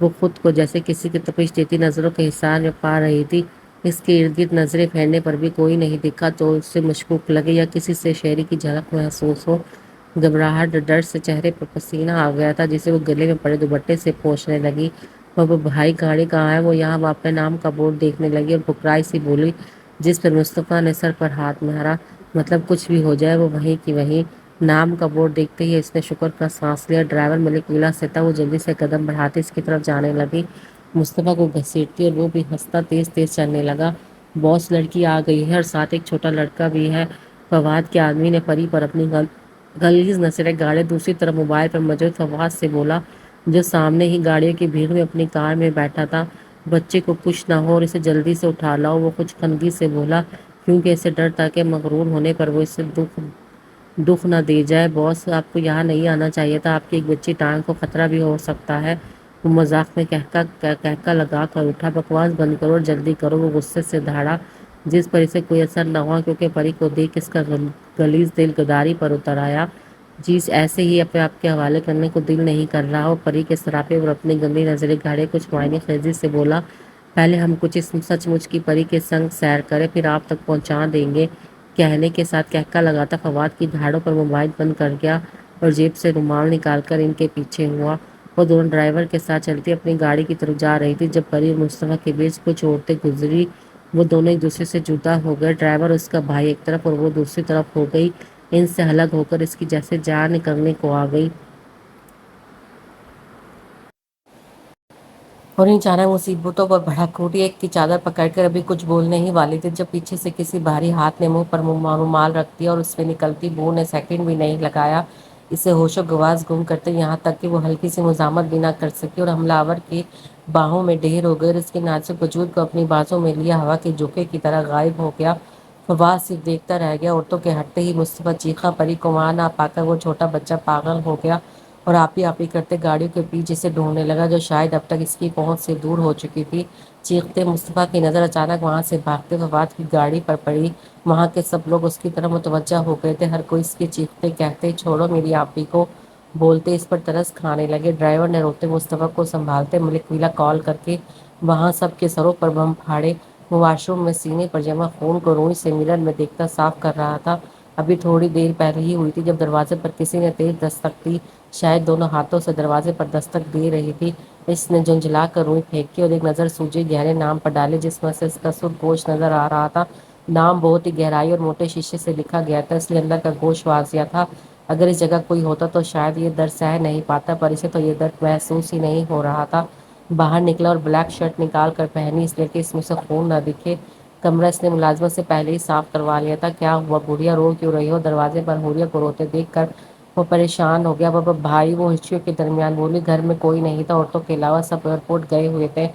وہ خود کو جیسے کسی کی تپش دیتی نظروں کے حصار میں پا رہی تھی۔ اس کے ارد گرد نظریں پھیرنے پر بھی کوئی نہیں دکھا تو اسے مشکوک لگے یا کسی سے شہری کی جھلک محسوس ہو۔ گھبراہٹ اور ڈر سے چہرے پر پسینہ آ گیا تھا، جسے وہ گلے میں پڑے دوپٹے سے پوچھنے لگی۔ وہ بھائی گاڑی کہاں ہے؟ وہ یہاں۔ وہ اپنے نام کا بورڈ دیکھنے لگی اور پھپھرائی سی بولی، جس پر مصطفیٰ نے سر پر ہاتھ مارا۔ مطلب کچھ بھی ہو جائے وہ وہیں کی وہیں۔ نام کا بورڈ دیکھتے ہی اس نے شکر کا سانس لیا۔ ڈرائیور ملک ویلا سے تھا، وہ جلدی سے قدم بڑھاتے اس کی طرف جانے لگی، مصطفیٰ کو گھسیٹتی، اور وہ بھی ہنستا تیز تیز چلنے لگا۔ باس لڑکی آ گئی ہے اور ساتھ ایک چھوٹا لڑکا بھی ہے، فواد کے آدمی نے پری پر اپنی غلیظ نظریں گاڑے۔ دوسری طرف موبائل پر موجود فواد سے بولا، جو سامنے ہی گاڑیوں کی بھیڑ میں اپنی کار میں بیٹھا تھا، بچے کو کچھ نہ ہو اور اسے جلدی سے اٹھا لاؤ۔ وہ کچھ خنگی سے بولا، کیونکہ اسے ڈر تھا کہ مغرور ہونے پر وہ اسے دکھ نہ دے جائے۔ باس، آپ کو یہاں نہیں آنا چاہیے تھا، آپ کی ایک بچی ٹانگ کو خطرہ بھی ہو سکتا ہے۔ وہ مذاق میں کہکا لگا کر اٹھا۔ بکواس بند کرو اور جلدی کرو، وہ غصے سے دھاڑا، جس پر اسے کوئی اثر نہ ہوا کیونکہ پری کو دیکھ اس کا غلیظ دل گداری پر اتر آیا۔ جی ایسے ہی اپنے آپ کے حوالے کرنے کو دل نہیں کر رہا۔ وہ پری کے سراپے پر اپنی گندی نظریں گاڑے کچھ معانی خیزی سے بولا، پہلے ہم کچھ اس سچ مچ کی پری کے سنگ سیر کریں، پھر آپ تک پہنچا دیں گے۔ کہنے کے ساتھ کہکا لگاتا فواد کی دھاڑوں پر موبائل بند کر گیا اور جیب سے رومال نکال کر ان کے پیچھے ہوا۔ وہ دونوں ڈرائیور کے ساتھ چلتی اپنی گاڑی کی طرف جا رہی تھی۔ جب پری اور مصطفیٰ کے بیچ کچھ عورتیں گزری، وہ دونوں ایک دوسرے سے جدا ہو گئے۔ ڈرائیور اور اس کا بھائی ایک طرف اور وہ دوسری طرف ہو گئی۔ ان سے الگ ہو کر اس کی جیسے جان نکلنے کو آ گئی۔ اور ان اچانک مصیبتوں پر بھڑک اٹھی، ایک کی چادر پکڑ کر ابھی کچھ بولنے ہی والی تھی، جب پیچھے سے کسی بھاری ہاتھ نے منہ پر رومال رکھ دیا اور اس میں نکلتی بو نے سیکنڈ بھی نہیں لگایا اسے ہوش و گواز گم کرتے، یہاں تک کہ وہ ہلکی سی مزاحمت بھی نہ کر سکی اور حملہ آور کی باہوں میں ڈھیر ہو گئی اور اس کے نازک وجود کو اپنی بازوں میں لیا ہوا کے جھونکے کی طرح غائب ہو گیا۔ فواد صرف دیکھتا رہ گیا۔ عورتوں کے ہٹتے ہی مصطفیٰ چیخا، پری کو وہاں نہ پا کر وہ چھوٹا بچہ پاگل ہو گیا اور آپی کرتے گاڑیوں کے پیچھے سے ڈھونڈنے لگا، جو شاید اب تک اس کی پہنچ سے دور ہو چکی تھی۔ چیختے مصطفیٰ کی نظر اچانک وہاں سے بھاگتے فواد کی گاڑی پر پڑی۔ وہاں کے سب لوگ اس کی طرف متوجہ ہو گئے تھے، ہر کوئی اس کے چیختے کہتے چھوڑو میری آپی کو بولتے اس پر ترس کھانے لگے۔ ڈرائیور نے روتے مصطفیٰ کو سنبھالتے ملک ویلا کال کر کے وہاں سب کے سروں پر بم پھاڑے۔ وہ واشروم میں سینے پر جمع خون کو روئی سے مرر میں دیکھتا صاف کر رہا تھا۔ ابھی تھوڑی دیر پہلے ہی ہوئی تھی جب دروازے پر کسی نے تیز دستک دی، شاید دونوں ہاتھوں سے دروازے پر دستک دے رہی تھی۔ اس نے جھنجھلا کر روئی پھینکی اور ایک نظر سوجی گہرے نام پر ڈالے جس میں سے اس کا سر گوشت نظر آ رہا تھا۔ نام بہت ہی گہرائی اور موٹے شیشے سے لکھا گیا تھا، اس لیے اندر کا گوشت واضح تھا۔ اگر اس جگہ کوئی ہوتا تو شاید یہ درد سہ نہیں پاتا، پر اسے تو یہ درد محسوس ہی نہیں ہو رہا تھا۔ باہر نکلا اور بلیک شرٹ نکال کر پہنی، اس لیے کہ اس میں سے خون نہ دکھے۔ کمرہ اس نے ملازمت سے پہلے ہی صاف کروا لیا تھا۔ کیا ہوا گڑیا، رو کیوں رہی ہو؟ دروازے پر حوریہ کو روتے دیکھ کر وہ پریشان ہو گیا۔ بابا بھائی، وہ ہچکیوں کے درمیان بولی، گھر میں کوئی نہیں تھا، عورتوں کے علاوہ سب ایئرپورٹ گئے ہوئے تھے۔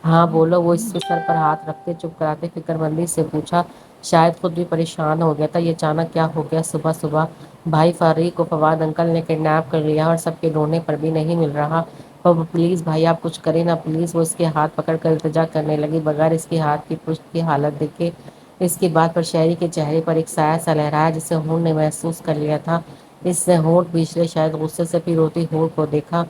ہاں بولو، وہ اس کے سر پر ہاتھ رکھتے چپ کراتے فکر مندی سے پوچھا۔ شاید خود بھی پریشان ہو گیا تھا، یہ اچانک کیا ہو گیا صبح صبح؟ بھائی فاروق کو فواد انکل نے کڈنیپ کر لیا اور سب کے ڈھونڈنے پر بھی نہیں مل رہا۔ بابا پلیز بھائی، آپ کچھ کریں نا پلیز۔ وہ اس کے ہاتھ پکڑ کر التجا کرنے لگی بغیر اس کے ہاتھ کی پشت کی حالت دیکھے۔ اس کی بات پر شہری کے چہرے پر ایک سایہ سا لہرایا جسے ہون نے محسوس کر لیا تھا۔ اس نے ہونٹ بیچ لے، شاید غصے سے، پھر روتی ہون کو دیکھا۔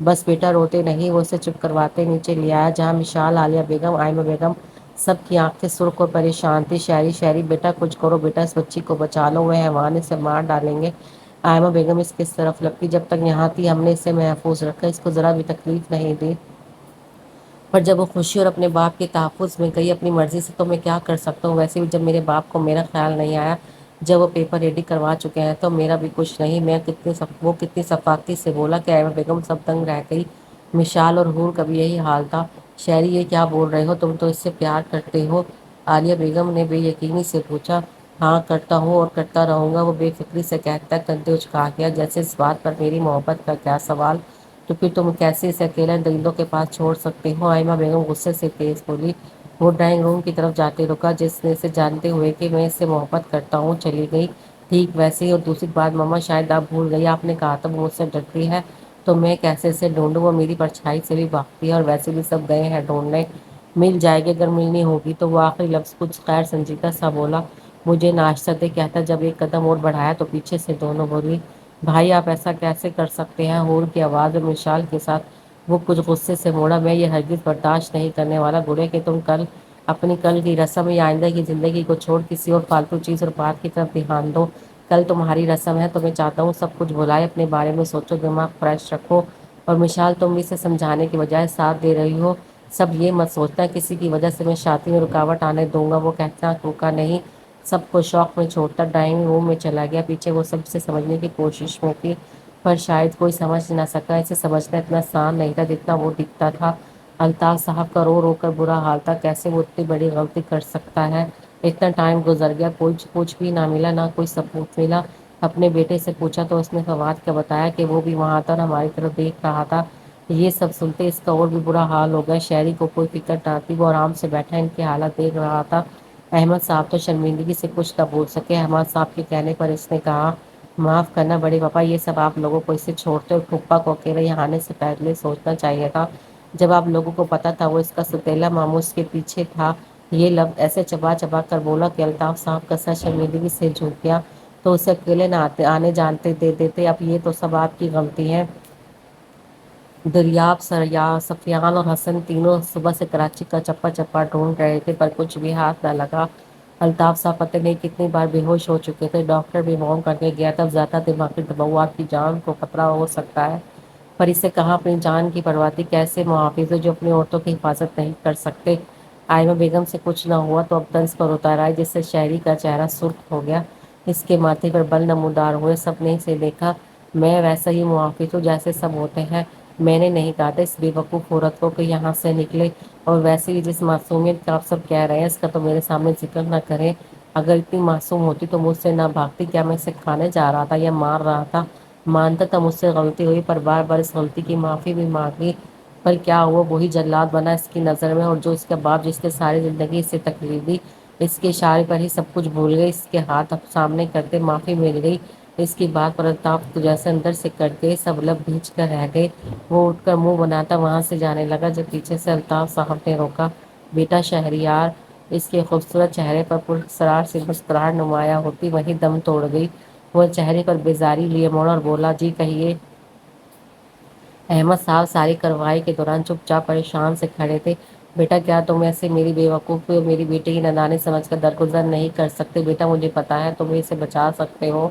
بس بیٹا روتے نہیں، وہ اسے چپ کرواتے نیچے لے آیا جہاں مشال، عالیہ بیگم، آئمہ بیگم سب کی آنکھیں سرخ اور پریشان تھی۔ شہری شہری بیٹا کچھ کرو بیٹا، اس بچی کو بچا لو، وہ حیوان اسے مار ڈالیں گے۔ آئمہ بیگم اس کی طرف لپکی، جب تک یہاں تھی ہم نے اسے محفوظ رکھا، اس کو ذرا بھی تکلیف نہیں دی، پر جب وہ خوشی اور اپنے باپ کے تحفظ میں گئی اپنی مرضی سے تو میں کیا کر سکتا ہوں؟ ویسے بھی جب میرے باپ کو میرا خیال نہیں آیا، جب وہ پیپر ریڈی کروا چکے ہیں تو میرا بھی کچھ نہیں۔ وہ کتنی صفاقتی سے بولا کہ آئمہ بیگم سب دنگ رہ گئی۔ مشال اور حور کا بھی یہی حال تھا۔ شہری یہ کیا بول رہے ہو؟ تم تو اس سے پیار کرتے ہو؟ عالیہ بیگم نے بے یقینی سے پوچھا۔ ہاں کرتا ہوں اور کرتا رہوں گا، وہ بے فکری سے کہتا کندھے اچکا گیا، جیسے اس بات پر میری محبت کا کیا سوال؟ تو پھر تم کیسے اسے اکیلا درندوں کے پاس چھوڑ سکتے ہو؟ آئمہ بیگم غصے سے تیز بولی۔ وہ ڈرائنگ روم کی طرف جاتے رکا، جس نے اسے جانتے ہوئے کہ میں اس سے محبت کرتا ہوں چلی گئی۔ ٹھیک ویسے ہی، اور دوسری بات ماما شاید آپ بھول گئی، آپ نے کہا تھا وہ مجھ سے ڈرتی ہے، تو میں کیسے اسے ڈھونڈوں؟ وہ میری پرچھائی سے بھی بھاگتی ہے اور ویسے بھی سب گئے ہیں ڈھونڈنے، مل جائے گی اگر ملنی ہوگی تو۔ وہ آخری لفظ کچھ غیر سنجیدہ سا بولا۔ مجھے ناشتہ دے، کہتا جب ایک قدم اور بڑھایا تو پیچھے سے دونوں بولی۔ بھائی آپ ایسا کیسے کر سکتے ہیں؟ حور کی آواز اور مشال کے ساتھ وہ کچھ غصے سے موڑا۔ میں یہ ہرگز برداشت نہیں کرنے والا گڑیا کہ تم اپنی کل کی رسم یا آئندہ کی زندگی کو چھوڑ کسی اور فالتو چیز اور بات کی طرف دھیان دو۔ کل تمہاری رسم ہے تو میں چاہتا ہوں سب کچھ بھلائے، اپنے بارے میں سوچو، دماغ فریش رکھو۔ اور مشال تم بھی اسے سمجھانے کی بجائے ساتھ دے رہی ہو۔ سب یہ مت سوچنا کسی کی وجہ سے میں شادی میں رکاوٹ آنے دوں گا۔ وہ کہتا رکا نہیں، سب کو شوق میں چھوڑتا ڈرائنگ روم میں چلا گیا۔ پیچھے وہ سب سے سمجھنے کی کوشش میں تھی، پر شاید کوئی سمجھ نہ سکا۔ اسے سمجھنا اتنا آسان نہیں تھا جتنا وہ دکھتا تھا۔ الطاف صاحب کا رو رو کر برا حال تھا، کیسے وہ اتنی بڑی غلطی کر سکتا ہے؟ اتنا ٹائم گزر گیا، کچھ بھی نہ ملا، نہ کوئی ثبوت ملا۔ اپنے بیٹے سے پوچھا تو اس نے فواد کا بتایا کہ وہ بھی وہاں تھا اور ہماری طرف دیکھ رہا تھا۔ یہ سب سنتے اس کا اور بھی برا حال ہو گیا۔ شہری کو کوئی فکر نہ تھی، وہ آرام سے بیٹھا ان کی حالت دیکھ رہا تھا۔ احمد صاحب تو شرمندگی سے کچھ نہ بول سکے۔ احمد صاحب کے کہنے پر اس نے کہا، معاف کرنا بڑے پاپا، یہ سب آپ لوگوں کو اسے چھوڑتے اور پھپھا کو اکیلے یہاں آنے سے پہلے سوچنا چاہیے تھا، جب آپ لوگوں کو پتا تھا وہ اس کا سوتیلا ماموں اس کے پیچھے تھا۔ یہ لفظ ایسے چبا چبا کر بولا کہ الطاف صاحب کا سر شرمندگی سے جھک گیا۔ تو اسے اکیلے نہ آنے جانتے دے دیتے، اب یہ تو سب آپ کی غلطی ہے۔ دریاب، سفیان اور حسن تینوں صبح سے کراچی کا چپا چپا ڈھونڈ رہے تھے، پر کچھ بھی ہاتھ نہ لگا۔ الطاف صاحب پتہ نہیں کتنی بار بے ہوش ہو چکے تھے، ڈاکٹر بھی وارن کرنے گیا تھا زیادہ دماغی دباؤ آپ کی جان کو خطرہ ہو سکتا ہے، پر اسے کہاں اپنی جان کی پرواہ تھی؟ کیسے محافظ ہو جو اپنی عورتوں کی حفاظت نہیں کر سکتے؟ آئمہ بیگم سے کچھ نہ ہوا تو اب طنز پر اتر آئے، جس سے شہری کا چہرہ سرخ ہو گیا، اس کے ماتھے پر بل نمودار ہوئے۔ سب نے اسے دیکھا، میں ویسا ہی محافظ ہوں جیسے سب ہوتے ہیں، میں نے نہیں کہا تھا اس بے وقوف عورت کو کہ یہاں سے نکلے، اور ویسے ہی جس معصومیت کا آپ سب کہہ رہے ہیں اس کا تو میرے سامنے ذکر نہ کریں۔ اگر اتنی معصوم ہوتی تو مجھ سے نہ بھاگتی، کیا میں اسے کھانے جا رہا تھا یا مار رہا تھا؟ مانتا تھا مجھ سے غلطی ہوئی، پر بار بار اس غلطی کی معافی بھی مانگی، پر کیا ہوا؟ وہی جلاد بنا اس کی نظر میں، اور جو اس کا باپ جس نے ساری زندگی اسے تکلیف دی، اس کے اشارے پر ہی سب کچھ بھول گئی، اس کے ہاتھ اب سامنے کرتے معافی مل گئی۔ اس کی بات پر الطاف تو جیسے اندر سے کٹ گئے، سب لب بھیج کر رہ گئے۔ وہ اٹھ کر منہ بناتا وہاں سے جانے لگا جب پیچھے سے الطاف صاحب نے روکا۔ بیٹا شہریار، اس کے خوبصورت چہرے پر پراسرار سی مسکراہٹ نمایاں ہوتی وہیں دم توڑ گئی۔ وہ چہرے پر بیزاری لیے موڑا اور بولا، جی کہیے۔ احمد صاحب ساری کارروائی کے دوران چپ چاپ پریشان سے کھڑے تھے۔ بیٹا کیا تم ایسے میری بیوقوفی اور میری بیٹے کی نادانی سمجھ کر درگزر نہیں کر سکتے؟ بیٹا مجھے پتا ہے تم اسے بچا سکتے ہو،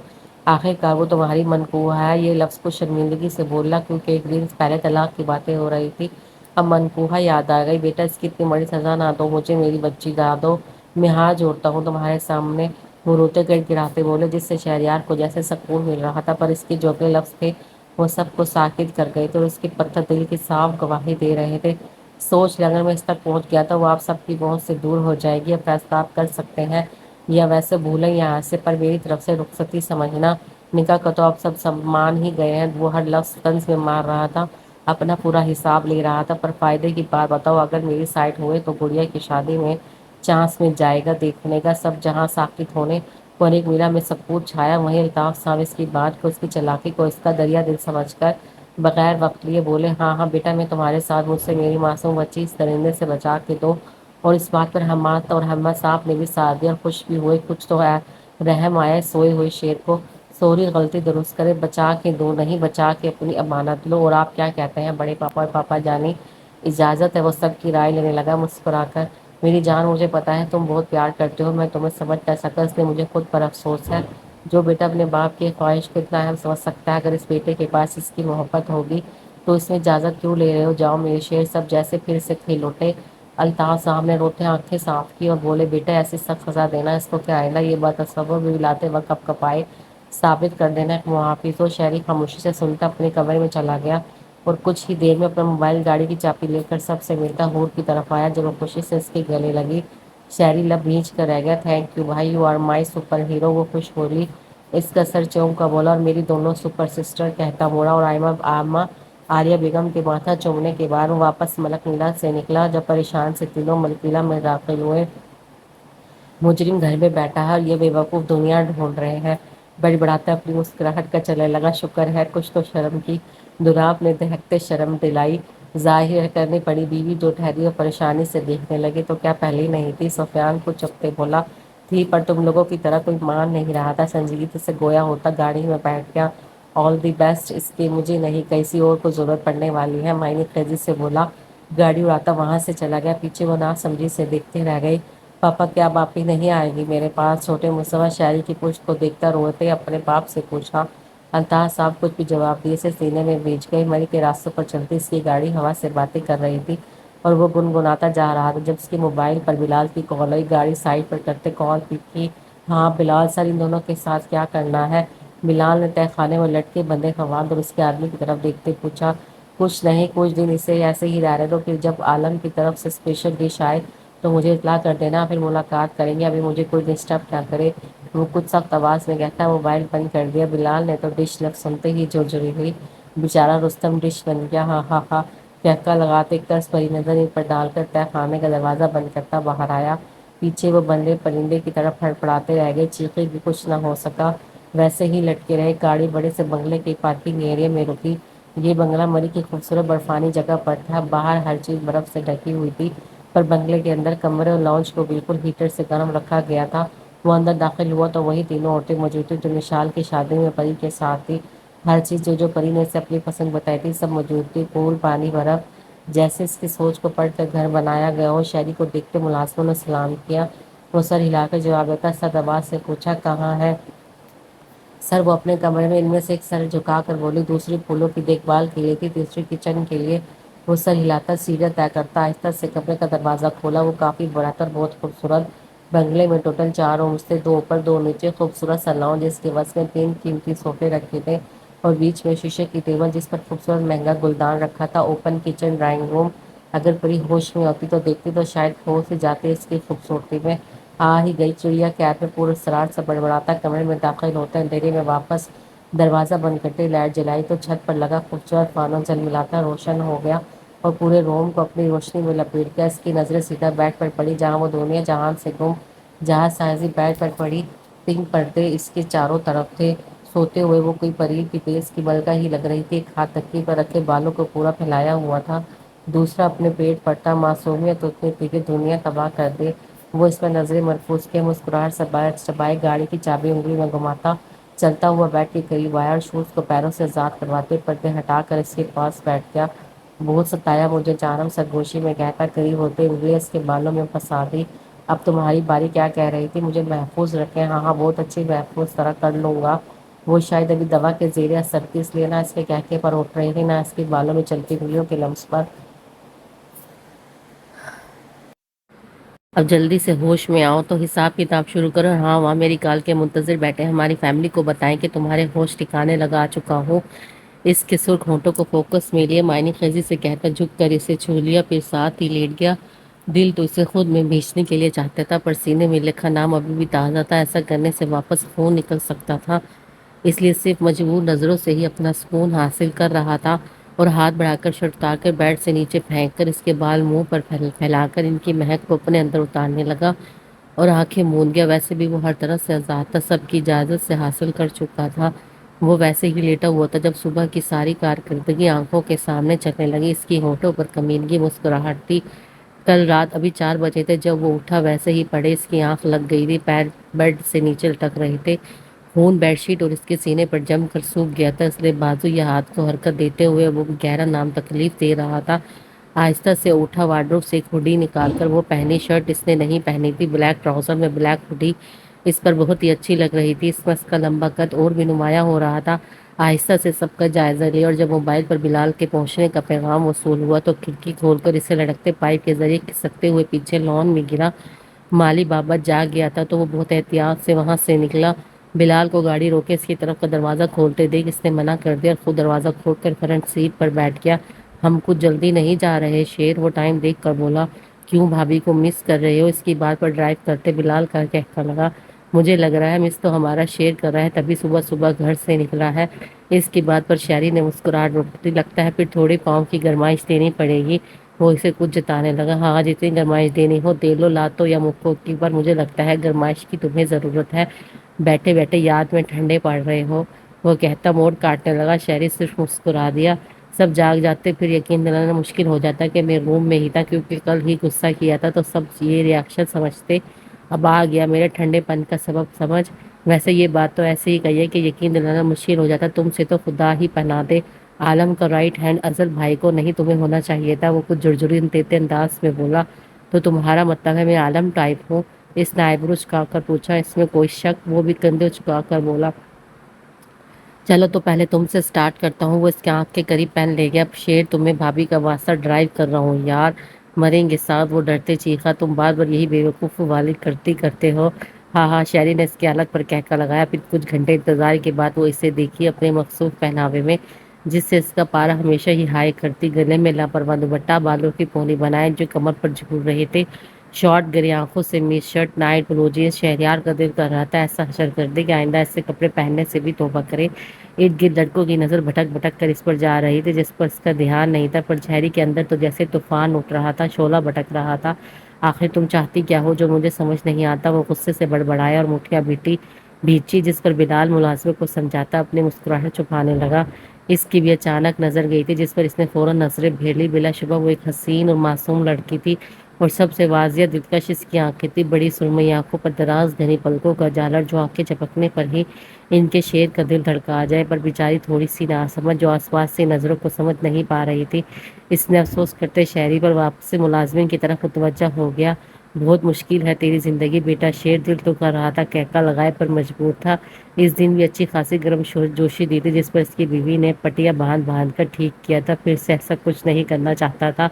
آخر کار وہ تمہاری منقوہ ہے۔ یہ لفظ کو شرمندگی سے بولا کیونکہ ایک دن پہلے طلاق کی باتیں ہو رہی تھی، اب منقوہ یاد آ گئی۔ بیٹا اس کی اتنی بڑی سزا نہ دو مجھے، میری بچی لا دو، میں ہاتھ جوڑتا ہوں تمہارے سامنے۔ وہ روتے گڑ گڑاتے بولے، جس سے شہریار کو جیسے سکون مل رہا تھا، پر اس کے جو اگلے لفظ تھے وہ سب کو ساکت کر گئے تھے اور اس کے پتھر دل کی صاف گواہی دے رہے تھے۔ سوچ لیں اگر میں اس تک پہنچ گیا تو وہ آپ سب کی پہنچ سے دور ہو جائے گی۔ اب فیصلہ آپ کر سکتے ہیں، یا ویسے بھولیں یہاں سے، پر میری طرف سے رخصتی سمجھنا۔ نکاح کا تو آپ سب مان ہی گئے ہیں۔ وہ ہر لفظ طنز میں مار رہا تھا، اپنا پورا حساب لے رہا تھا۔ پر فائدے کی بات بتاؤ، اگر میری سائڈ ہوئے تو گڑیا کی شادی میں چانس مل جائے گا دیکھنے کا، سب جہاں ساکت ہونے کو ایک میرا میں سکوت چھایا، وہیں الطاف صاحب اس کی بات کو، اس کی چالاکی کو اس کا دریا دل سمجھ کر بغیر وقت لیے بولے، ہاں ہاں بیٹا میں تمہارے ساتھ، مجھ سے میری معصوم بچی اس درندے سے بچا کے دو۔ اور اس بات پر حماد اور حماد صاحب نے بھی ساتھ دیا اور خوش بھی ہوئے۔ کچھ تو ہے رحم آیا سوئے ہوئے شیر کو، سوری غلطی درست کرے، بچا کے دو نہیں بچا کے اپنی امانت لو۔ اور آپ کیا کہتے ہیں بڑے پاپا اور پاپا جانی؟ اجازت ہے؟ وہ سب کی رائے لینے لگا مسکرا کر۔ میری جان مجھے پتا ہے تم بہت پیار کرتے ہو، میں تمہیں سمجھ نہ سکا اس لیے مجھے خود پر افسوس ہے۔ جو بیٹا اپنے باپ کی خواہش کو اتنا اہم سمجھ سکتا ہے، اگر اس بیٹے کے پاس اس کی محبت ہوگی تو اس میں اجازت کیوں لے رہے ہو؟ جاؤ میرے شیر، سب جیسے پھر سے کھیل اٹھے۔ الطاف صاحب نے روتے آنکھیں صاف کی اور بولے، بیٹا ایسی سخت سزا دینا اس کو کیا آئندہ یہ بات تصور بھی لاتے وقت کپ کپائے ثابت کر دینا ایک محافظ ہو۔ شہری خاموشی سے سنتا اپنے کمرے میں چلا گیا اور کچھ ہی دیر میں اپنا موبائل گاڑی کی چابی لے کر سب سے ملتا ہور کی طرف آیا۔ جب وہ خوشی سے اس کے گلے لگی، شہری لب بھیج کر رہ گیا۔ تھینک یو بھائی، you are my superhero. وہ خوش بولی، اس کا سر چونک کر بولا، اور میری دونوں سپر سسٹر کہتا موڑا اور آئمہ عالیہ بیگم کے ماتھا چومنے کے بعد وہ واپس ملک نیلا سے نکلا۔ جب پریشان سے تینوں ملک نیلا میں داخل ہوئے، مجرم گھر میں بیٹھا ہے اور یہ بے وقوف دنیا ڈھونڈ رہے ہیں، بڑبڑاتا اپنی مسکراہٹ کا چلنے لگا۔ شکر ہے کچھ تو شرم کی دناب نے دہکتے شرم دلائی ظاہر کرنی پڑی۔ بیوی دو ٹھہری اور پریشانی سے دیکھنے لگی، تو کیا پہلے نہیں تھی؟ سفیان کو چپتے بولا، تھی پر تم لوگوں کی طرح کوئی مان نہیں رہا تھا۔ سنجیدگی سے گویا ہوتا گاڑی میں بیٹھ گیا۔ آل دی بیسٹ، اس کی مجھے نہیں کسی اور کو ضرورت پڑنے والی ہے، معنی خیزی سے بولا۔ گاڑی اڑاتا وہاں سے چلا گیا۔ پیچھے وہ ناسمجھی سے دیکھتے رہ گئی۔ پاپا کیا باپی نہیں آئے گی میرے پاس؟ چھوٹے مصطفیٰ شہری کی پشت کو دیکھتا روتے اپنے باپ سے پوچھا۔ الطاف صاحب کچھ بھی جواب دیے سے سینے میں بیچ گئے۔ مری کے راستوں پر چلتی اس کی گاڑی ہوا سے باتیں کر رہی تھی اور وہ گنگناتا جا رہا تھا۔ جب اس کے موبائل پر بلال کی کال آئی، گاڑی سائڈ پر کرتے کال پک کی۔ ہاں بلال سر، ان دونوں کے ساتھ کیا کرنا ہے؟ بلال نے تہہ خانے میں لٹکے بندے فواد اور اس کے آدمی کی طرف دیکھتے پوچھا۔ کچھ نہیں، کچھ دن اسے ایسے ہی رہنے دو، پھر جب عالم کی طرف سے اسپیشل ڈش آئے تو مجھے اطلاع کر دینا، پھر ملاقات کریں گے، ابھی مجھے کوئی ڈسٹرب نہ کرے۔ وہ کچھ سخت آواز میں کہتا موبائل بند کر دیا۔ بلال نے تو ڈش لفظ سنتے ہی جھرجھری ہوئی۔ بیچارہ رستم ڈش بن گیا، ہاں ہاں ہاں۔ پھیکا لگاتے ایک طرز بھری نظر ان پر ڈال کر تہہ خانے کا دروازہ بند کرتا باہر آیا۔ پیچھے وہ بندے پرندے کی طرف پھڑپڑاتے رہ گئے، چیخے بھی کچھ نہ ہو سکا، ویسے ہی لٹکے رہے۔ گاڑی بڑے سے بنگلے کے پارکنگ ایریا میں رکی۔ یہ بنگلہ مری کی خوبصورت برفانی جگہ پر تھا۔ باہر ہر چیز برف سے ڈھکی ہوئی تھی، پر بنگلے کے اندر کمرے اور لاؤنج کو بالکل ہیٹر سے گرم رکھا گیا تھا۔ وہ اندر داخل ہوا تو وہی تینوں عورتیں موجود تھیں جو نشال کی شادی میں پری کے ساتھ تھی۔ ہر چیز جو پری نے اسے اپنی پسند بتائی تھی سب موجود تھی، پھول، پانی، برف، جیسے اس کی سوچ کو پڑھ کر گھر بنایا گیا ہو۔ شہری کو دیکھتے ملازموں نے سلام کیا۔ وہ سر ہلا کر جواب دیتا سدآواز سے پوچھا، کہاں ہے؟ سر وہ اپنے کمرے میں۔ ان میں سے ایک سر جھکا کر بولی، دوسری پھولوں کی دیکھ بھال کے لیے تھی، تیسری کچن کے لیے۔ وہ سر ہلا کر سیڑھیاں طے کرتا آہستہ سے کمرے کا دروازہ کھولا۔ وہ کافی بڑا تھا اور بہت خوبصورت۔ بنگلے میں ٹوٹل 4 رومز تھے، 2 اوپر 2 نیچے۔ خوبصورت سا لاؤنج جس کے وسط میں 3 قیمتی صوفے رکھے تھے اور بیچ میں شیشے کی ٹیبل جس پر خوبصورت مہنگا گلدان رکھا تھا۔ Open kitchen, drawing room. اگر پری ہوش میں ہوتی تو دیکھتی تو شاید کھو سی جاتی اس کی خوبصورتی میں۔ آ ہی گئی چڑیا، قید میں پور اسرار سے بڑبڑاتا کمرے میں داخل ہوتے اندھیرے میں واپس دروازہ بند کرتے لائٹ جلائی تو چھت پر لگا خوبصورت فانوس جھلملاتا روشن ہو گیا اور پورے روم کو اپنی روشنی میں لپیٹ گیا۔ اس کی نظریں سیدھا بیڈ پر پڑی جہاں وہ دنیا جہان سے گم جہاز سائزی بیڈ پر پڑی۔ پنک پردے اس کے چاروں طرف تھے۔ سوتے ہوئے وہ کوئی پری کی تیز کی ملکہ ہی لگ رہی تھی۔ ایک ہاتھ تکیے پر رکھے بالوں کو پورا پھیلایا ہوا تھا، دوسرا اپنے پیٹ پر تھا۔ معصومیت اتنی تھی کہ دنیا تباہ کر دے۔ وہ اس پر نظریں مرکوز کیے، مسکراہٹ سے چبائے گاڑی کی چابی انگلی میں گھماتا چلتا ہوا بیڈ کے قریب آیا اور شوز کو پیروں سے آزاد کرواتے پردے ہٹا کر اس کے پاس بیٹھ گیا۔ بہت ستایا مجھے جانم سرگوشی میں کہتا کئی ہوتے انگلی اس کے بالوں میں پھنسا دی۔ اب تمہاری باری کیا کہہ رہی تھی؟ مجھے محفوظ رکھیں۔ ہاں ہاں بہت اچھی محفوظ طرح کر لوں گا۔ وہ شاید ابھی دوا کے زیر اثر تھی، اس لیے نہ اس کے کہکے پر اٹھ رہی تھی نہ اس کے بالوں میں چلتی انگلیوں کے لمس پر۔ اب جلدی سے ہوش میں آؤ تو حساب کتاب شروع کرو۔ ہاں وہاں میری کال کے منتظر بیٹھے ہماری فیملی کو بتائیں کہ تمہارے ہوش ٹھکانے لگا چکا ہوں۔ اس کے سرخ ہونٹوں کو فوکس میں لیا معنی خیزی سے کہتا جھک کر اسے چھو لیا، پھر ساتھ ہی لیٹ گیا۔ دل تو اسے خود میں بھیجنے کے لیے چاہتا تھا، پر سینے میں لکھا نام ابھی بھی تازہ تھا، ایسا کرنے سے واپس خون نکل سکتا تھا، اس لیے صرف مجبور نظروں سے ہی اپنا سکون حاصل کر رہا تھا۔ اور ہاتھ بڑھا کر شرٹ اتار کر بیڈ سے نیچے پھینک کر اس کے بال منہ پر پھیلا کر ان کی مہک کو اپنے اندر اتارنے لگا اور آنکھیں موند گیا۔ ویسے بھی وہ ہر طرح سے آزاد تھا، سب کی اجازت سے حاصل کر چکا تھا۔ وہ ویسے ہی لیٹا ہوا تھا جب صبح کی ساری کارکردگی آنکھوں کے سامنے چلنے لگی۔ اس کی ہونٹوں پر کمینگی مسکراہٹ تھی۔ کل رات ابھی 4 بجے تھے جب وہ اٹھا، ویسے ہی پڑے اس کی آنکھ لگ گئی تھی، پیر بیڈ سے نیچے لٹک رہے تھے، خون بیڈ شیٹ اور اس کے سینے پر جم کر سوکھ گیا تھا، اس لیے بازو یا ہاتھ کو حرکت دیتے ہوئے وہ گہرا نام تکلیف دے رہا تھا۔ آہستہ سے اٹھا، وارڈروب سے ایک ہوڈی نکال کر وہ پہنی، شرٹ اس نے نہیں پہنی تھی، بلیک ٹراؤزر میں بلیک ہوڈی اس پر بہت ہی اچھی لگ رہی تھی، اس میں اس کا لمبا قد اور بھی نمایاں ہو رہا تھا۔ آہستہ سے سب کا جائزہ لیا اور جب موبائل پر بلال کے پہنچنے کا پیغام وصول ہوا تو کھڑکی کھول کر اسے لڑکتے پائپ کے ذریعے کھسکتے ہوئے پیچھے لان میں گرا۔ مالی بابا جاگ گیا تھا تو وہ بہت احتیاط سے وہاں سے نکلا۔ بلال کو گاڑی روکے اس کی طرف کا دروازہ کھولتے دیکھ اس نے منع کر دیا اور خود دروازہ کھول کر فرنٹ سیٹ پر بیٹھ گیا۔ ہم کچھ جلدی نہیں جا رہے شیر، وہ ٹائم دیکھ کر بولا۔ کیوں بھابھی کو مس کر رہے ہو؟ اس کی بات پر ڈرائیو کرتے بلال کا کہنے لگا۔ مجھے لگ رہا ہے مس تو ہمارا شیر کر رہا ہے، تبھی صبح صبح گھر سے نکلا ہے۔ اس کی بات پر شہری نے مسکراہٹ روک دی۔ لگتا ہے پھر تھوڑی پاؤں کی گرمائش دینی پڑے گی۔ وہ اسے کچھ جتانے لگا۔ ہاں جتنی گرمائش دینی ہو دے لو، لاتوں یا مکوں کی، پر مجھے لگتا ہے گرمائش کی تمہیں ضرورت ہے، بیٹھے بیٹھے یاد میں ٹھنڈے پڑ رہے ہو۔ وہ کہتا موڑ کاٹنے لگا۔ شہری صرف مسکرا دیا۔ سب جاگ جاتے پھر یقین دلانا مشکل ہو جاتا کہ میں روم میں ہی تھا، کیونکہ کل ہی غصہ کیا تھا تو سب یہ ری ایکشن سمجھتے۔ اب آ گیا میرے ٹھنڈے پن کا سبب سمجھ۔ ویسے یہ بات تو ایسے ہی کہی ہے کہ یقین دلانا مشکل ہو جاتا، تم سے تو خدا ہی پناہ دے۔ عالم کا رائٹ ہینڈ افضل بھائی کو نہیں تمہیں ہونا چاہیے تھا، وہ کچھ جھرجھری دیتے انداز میں بولا۔ تو تمہارا مطلب ہے میں عالم ٹائپ ہوں؟ اس نے آئیبرو جھکا کر پوچھا۔ اس میں کوئی شک؟ وہ بھی کندھے جھکا کر بولا۔ چلو تو پہلے تم سے سٹارٹ کرتا ہوں۔ وہ اس کے آنکھ کے قریب پین لے گیا۔ شیر تمہیں بھابھی کا واسطہ ڈرائیو کر رہا ہوں یار، مریں گے ساتھ۔ وہ ڈرتے چیخا۔ تم بار بار یہی بیوقوف والی کرتے ہو۔ ہاں ہاں شہری نے اس کے حلق پر کہکا لگایا۔ پھر کچھ گھنٹے انتظار کے بعد وہ اسے دیکھی اپنے مخصوص پہناوے میں، جس سے اس کا پارا ہمیشہ ہی ہائی کرتی، گلے میں لاپرواہ دوپٹہ، بالوں کی پونی بنائے جو کمر پر جھول رہے تھے، شارٹ گرے آنکھوں سے match shirt, night blue jeans. Shahryar کا دل کر رہا تھا ایسا حشر کر دے کہ آئندہ ایسے کپڑے پہننے سے بھی توبہ کرے۔ ارد گرد لڑکوں کی نظر بھٹک بھٹک کر اس پر جا رہی تھی جس پر اس کا دھیان نہیں تھا، پر شہری کے اندر تو جیسے طوفان اٹھ رہا تھا، شعلہ بھٹک رہا تھا۔ آخر تم چاہتی کیا ہو جو مجھے سمجھ نہیں آتا؟ وہ غصے سے بڑبڑایا اور مٹھیاں بھیچی، جس پر بلال ملازمے کو سمجھاتا اپنی مسکراہٹ چھپانے لگا۔ اس کی بھی اچانک نظر گئی تھی جس پر اس نے فوراً نظریں پھیر لی۔ بلا شبہ وہ ایک حسین اور معصوم لڑکی تھی، اور سب سے واضح دلکش اس کی آنکھیں تھی، بڑی سرمئی آنکھوں پر دراز گھنی پلکوں کا جالر جو آنکھیں جھپکنے پر ہی ان کے شیر کا دل دھڑکا جائے۔ پر بیچاری تھوڑی سی ناسمجھ جو آس پاس سے نظروں کو سمجھ نہیں پا رہی تھی، اس نے افسوس کرتے شہری پر واپس سے ملازمین کی طرف متوجہ ہو گیا۔ بہت مشکل ہے تیری زندگی بیٹا، شیر دل تو کر رہا تھا کہکا لگائے پر مجبور تھا۔ اس دن بھی اچھی خاصی گرم جوشی دی تھی جس پر اس کی بیوی نے پٹیاں باندھ باندھ کر ٹھیک کیا تھا، پھر سے ایسا کچھ نہیں کرنا چاہتا تھا۔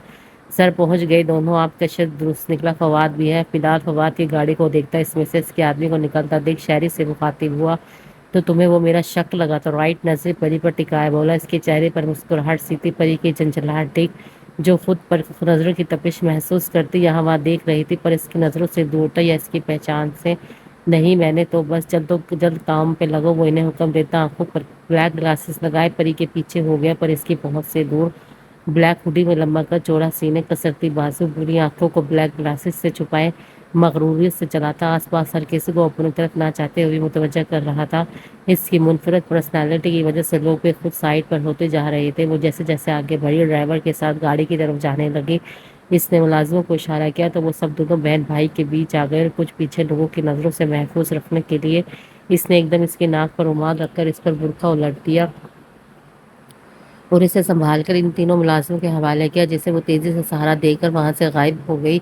سر پہنچ گئے دونوں، آپ کا شرط درست نکلا، فواد بھی ہے فی الحال۔ فواد کی گاڑی کو دیکھتا اس میں سے اس کے آدمی کو نکلتا دیکھ شہری سے مخاطب ہوا۔ تو تمہیں وہ میرا شک لگا تھا رائٹ؟ نظریں پری پر ٹکائے بولا۔ اس کے چہرے پر مسکراہٹ سی تھی، پری کی چنچلاہٹ دیکھ جو خود پر نظروں کی تپش محسوس کرتی یہاں وہاں دیکھ رہی تھی، پر اس کی نظروں سے دور تھا یا اس کی پہچان سے نہیں۔ میں نے تو بس جلد کام پہ لگو، وہ انہیں حکم دیتا آنکھوں پر بلیک گلاسز لگائے پری کے پیچھے ہو گیا، پر اس کی پہنچ سے دور۔ بلیک ہوڈی میں لمبا کر چوڑا سینے کسرتی بازو، بری آنکھوں کو بلیک گلاسز سے چھپائے مغروریت سے چلاتا، آس پاس ہر کسی کو اپنی طرف نہ چاہتے ہوئے متوجہ کر رہا تھا۔ اس کی منفرد پرسنالٹی کی وجہ سے لوگ بھی خود سائڈ پر ہوتے جا رہے تھے۔ وہ جیسے جیسے آگے بڑھی ڈرائیور کے ساتھ گاڑی کی طرف جانے لگی، اس نے ملازموں کو اشارہ کیا تو وہ سب دونوں بہن بھائی کے بیچ آ گئے، اور کچھ پیچھے لوگوں کی نظروں سے محفوظ رکھنے کے لیے اس نے ایک دم اس کی ناک پر رومال رکھ کر اس پر برقع الٹ دیا۔ اور اسے سنبھال کر ان تینوں ملازموں کے حوالے کیا، جسے وہ تیزی سے سہارا دے کر وہاں سے غائب ہو گئی۔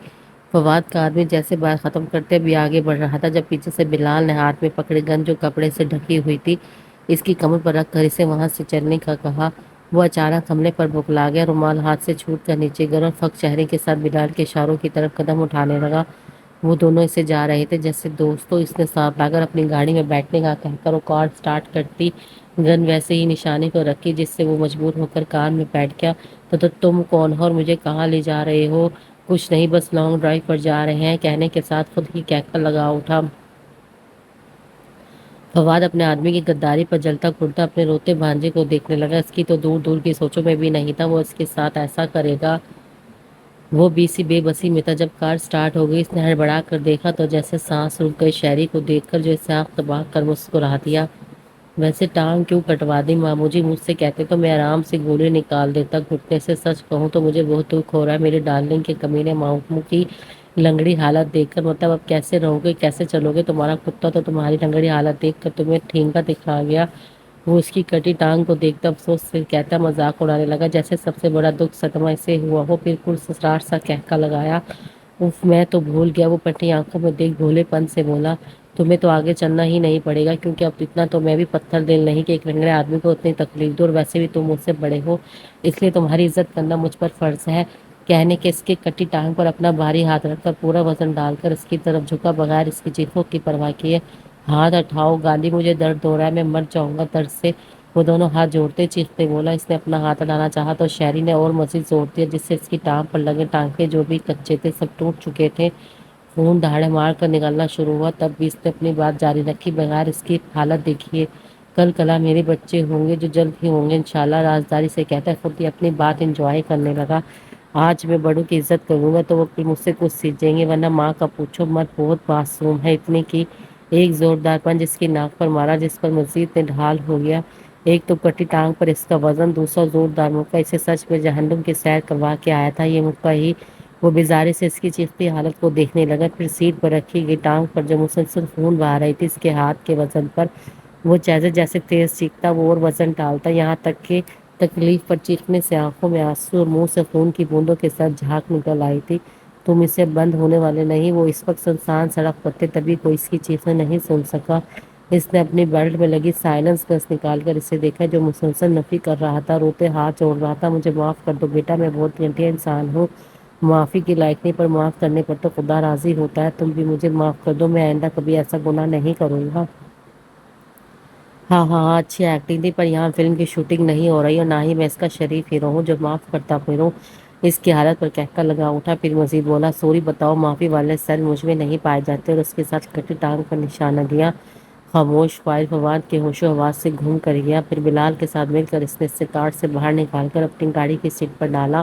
فواد کا آدمی جیسے بات ختم کرتے بھی آگے بڑھ رہا تھا، جب پیچھے سے بلال نے ہاتھ میں پکڑے گن جو کپڑے سے ڈھکی ہوئی تھی، اس کی کمر پر رکھ کر اسے وہاں سے چلنے کا کہا۔ وہ اچانک حملے پر بکلا گیا، رومال ہاتھ سے چھوٹ کر نیچے گر اور فک چہرے کے ساتھ بلال کے اشاروں کی طرف قدم اٹھانے لگا۔ وہ دونوں اسے جا رہے تھے جیسے دوستوں، اس نے ساتھ لا کر اپنی گاڑی میں بیٹھنے کا کہہ کر وہ کار سٹارٹ کرتی گن ویسے ہی نشانے کو رکھی جس سے وہ مجبور ہو کر کار میں بیٹھ گیا۔ تو تم کون ہو اور مجھے کہاں لے جا رہے ہو؟ کچھ نہیں، بس لانگ ڈرائیو پر جا رہے ہیں، کہنے کے ساتھ خود ہی کہہ لگا اٹھا۔ فواد اپنے آدمی کی غداری پر جلتا گھٹتا اپنے روتے بھانجے کو دیکھنے لگا۔ اس کی تو دور دور کی سوچوں میں بھی نہیں تھا وہ اس کے ساتھ ایسا کرے گا۔ وہ بھی سی بے بسی میں تھا جب کار سٹارٹ ہو گئی۔ اس نے ہڑبڑا کر دیکھا تو جیسے سانس رک گئی شہری کو دیکھ کر جو اسے آنکھ دبا کر مسکرا دیا۔ ویسے ٹانگ کیوں کٹوا دی مامو جی؟ مجھ سے کہتے تو میں آرام سے گولی نکال دیتا گھٹنے سے۔ سچ کہوں تو مجھے بہت دکھ ہو رہا ہے میری ڈارلنگ کے کمینے مامو کی لنگڑی حالت دیکھ کر۔ مطلب اب کیسے رہو گے، کیسے چلو گے؟ تمہارا کتا تو تمہاری لنگڑی حالت دیکھ کر تمہیں ٹھینگا دکھا گیا۔ وہ اس کی کٹی ٹانگ کو دیکھتا افسوس سے کہتا مذاق اڑانے لگا جیسے سب سے بڑا دکھ صدمہ اسے ہوا ہو۔ پھر پرسرار سا کہکا لگایا، اف میں تو بھول گیا۔ وہ پٹی آنکھوں میں دیکھ بھولے پن سے بولا، تمہیں تو آگے چلنا ہی نہیں پڑے گا کیونکہ اب اتنا تو میں بھی پتھر دل نہیں کہ ایک لنگڑے آدمی کو اتنی تکلیف دوں، اور ویسے بھی تم مجھ سے بڑے ہو اس لیے تمہاری عزت کرنا مجھ پر فرض ہے۔ کہنے کے اس کی کٹی ٹانگ پر اپنا بھاری ہاتھ رکھ کر پورا وزن ڈال کر اس کی طرف جھکا بغیر اس کی چیخوں کی پرواہ کیے، ہاتھ ہٹاؤ گالی، مجھے درد ہو رہا ہے، میں مر جاؤں گا درد سے۔ وہ دونوں ہاتھ جوڑتے چیختے بولا۔ اس نے اپنا ہاتھ ہٹانا چاہا تو شہری نے اور مزید زور دیا جس سے اس کی ٹانگ پر لگے ٹانکے جو بھی کچے تھے سب ٹوٹ چکے تھے۔ خون دھاڑے مار کر نکلنا شروع ہوا، تب بھی اس نے اپنی بات جاری رکھی بغیر اس کی حالت دیکھیے، کل کلا میرے بچے ہوں گے جو جلد ہی ہوں گے انشاءاللہ، رازداری سے کہتا ہے خود ہی اپنی بات انجوائے کرنے لگا۔ آج میں بڑوں کی عزت کروں گا تو وہ پھر مجھ سے کچھ سیکھ جائیں گے، ورنہ ماں کا پوچھو مت، بہت معصوم ہے اتنی کی۔ ایک زوردار پنچ اس کی ناک پر مارا جس پر مزید نے ڈھال ہو گیا، ایک تو کٹی ٹانگ پر اس کا وزن، دوسرا زوردار مکہ، اسے سچ میں جہنم کی سیر کروا کے آیا تھا یہ مکہ ہی۔ وہ بیزاری سے اس کی چیختی حالت کو دیکھنے لگا، پھر سیٹ پر رکھی گئی ٹانگ پر جو مسلسل خون بہا رہی تھی اس کے ہاتھ کے وزن پر، وہ جیسے جیسے تیز چیختا وہ اور وزن ڈالتا، یہاں تک کہ تکلیف پر چیخنے سے آنکھوں میں آنسو اور منہ سے خون کی بوندوں کے ساتھ جھاگ نکل آئی تھی۔ تم اسے بند ہونے والے نہیں۔ وہ اس وقت سنسان سڑک پر تھے تبھی کوئی اس کی چیخیں نہیں سن سکا۔ اس نے اپنی بیلٹ میں لگی سائلنس گن نکال کر اسے دیکھا جو مسلسل نفی کر رہا تھا، روتے ہاتھ جوڑ رہا تھا، مجھے معاف کر دو بیٹا، میں بہت گھٹیا انسان ہوں، معافی کی لائق نہیں، پر معاف کرنے پر تو خدا راضی ہوتا ہے، تم بھی مجھے معاف کر دو، میں آئندہ کبھی ایسا گناہ نہیں کروں گا۔ ہاں ہاں ہاں، اچھی ایکٹنگ تھی، پر یہاں فلم کی شوٹنگ نہیں ہو رہی اور نہ ہی میں اس کا شریف ہیرو ہوں جو معاف کرتا پھروں۔ اس کی حالت پر کہکا لگا اٹھا، پھر مزید بولا، سوری بتاؤ، معافی والے سیل مجھ میں نہیں پائے جاتے، اور اس کے ساتھ کٹی ٹانگ پر نشانہ دیا۔ خاموش فائل فواد کے ہوش و حواس سے گھوم کر گیا، پھر بلال کے ساتھ مل کر اس نے اسے کار سے باہر نکال کر اپنی گاڑی کی سیٹ پر ڈالا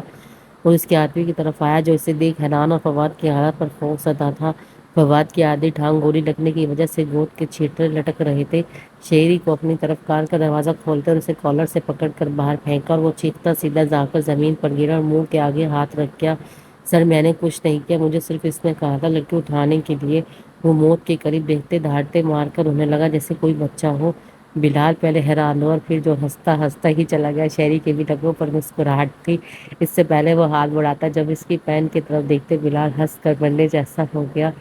اور اس کے آدمی کی طرف آیا جو اسے دیکھ حیران اور فواد کی حالت پر خوف زدہ تھا۔ فواد کی آدھی ٹانگ گولی لگنے کی وجہ سے گوشت کے چھیٹرے لٹک رہے تھے۔ شہری کو اپنی طرف کار کا دروازہ کھولتے اور اسے کالر سے پکڑ کر باہر پھینکا اور وہ چیختا سیدھا جا کر زمین پر گرا اور منہ کے آگے ہاتھ رکھ گیا۔ سر میں نے کچھ نہیں کیا، مجھے صرف اس نے کہا تھا لڑکی اٹھانے کے لیے۔ وہ موت کے قریب دیکھتے دھاڑتے مار کر رونے لگا جیسے کوئی بچہ ہو۔ بلال پہلے حیران ہوا اور پھر جو ہنستا ہنستا ہی چلا گیا۔ شہری کے بھی لبوں پر مسکراہٹ تھی، اس سے پہلے وہ ہاتھ بڑھاتا جب اس کی پین کی طرف دیکھتے بلال ہنس کر بننے جیسا ہو گیا۔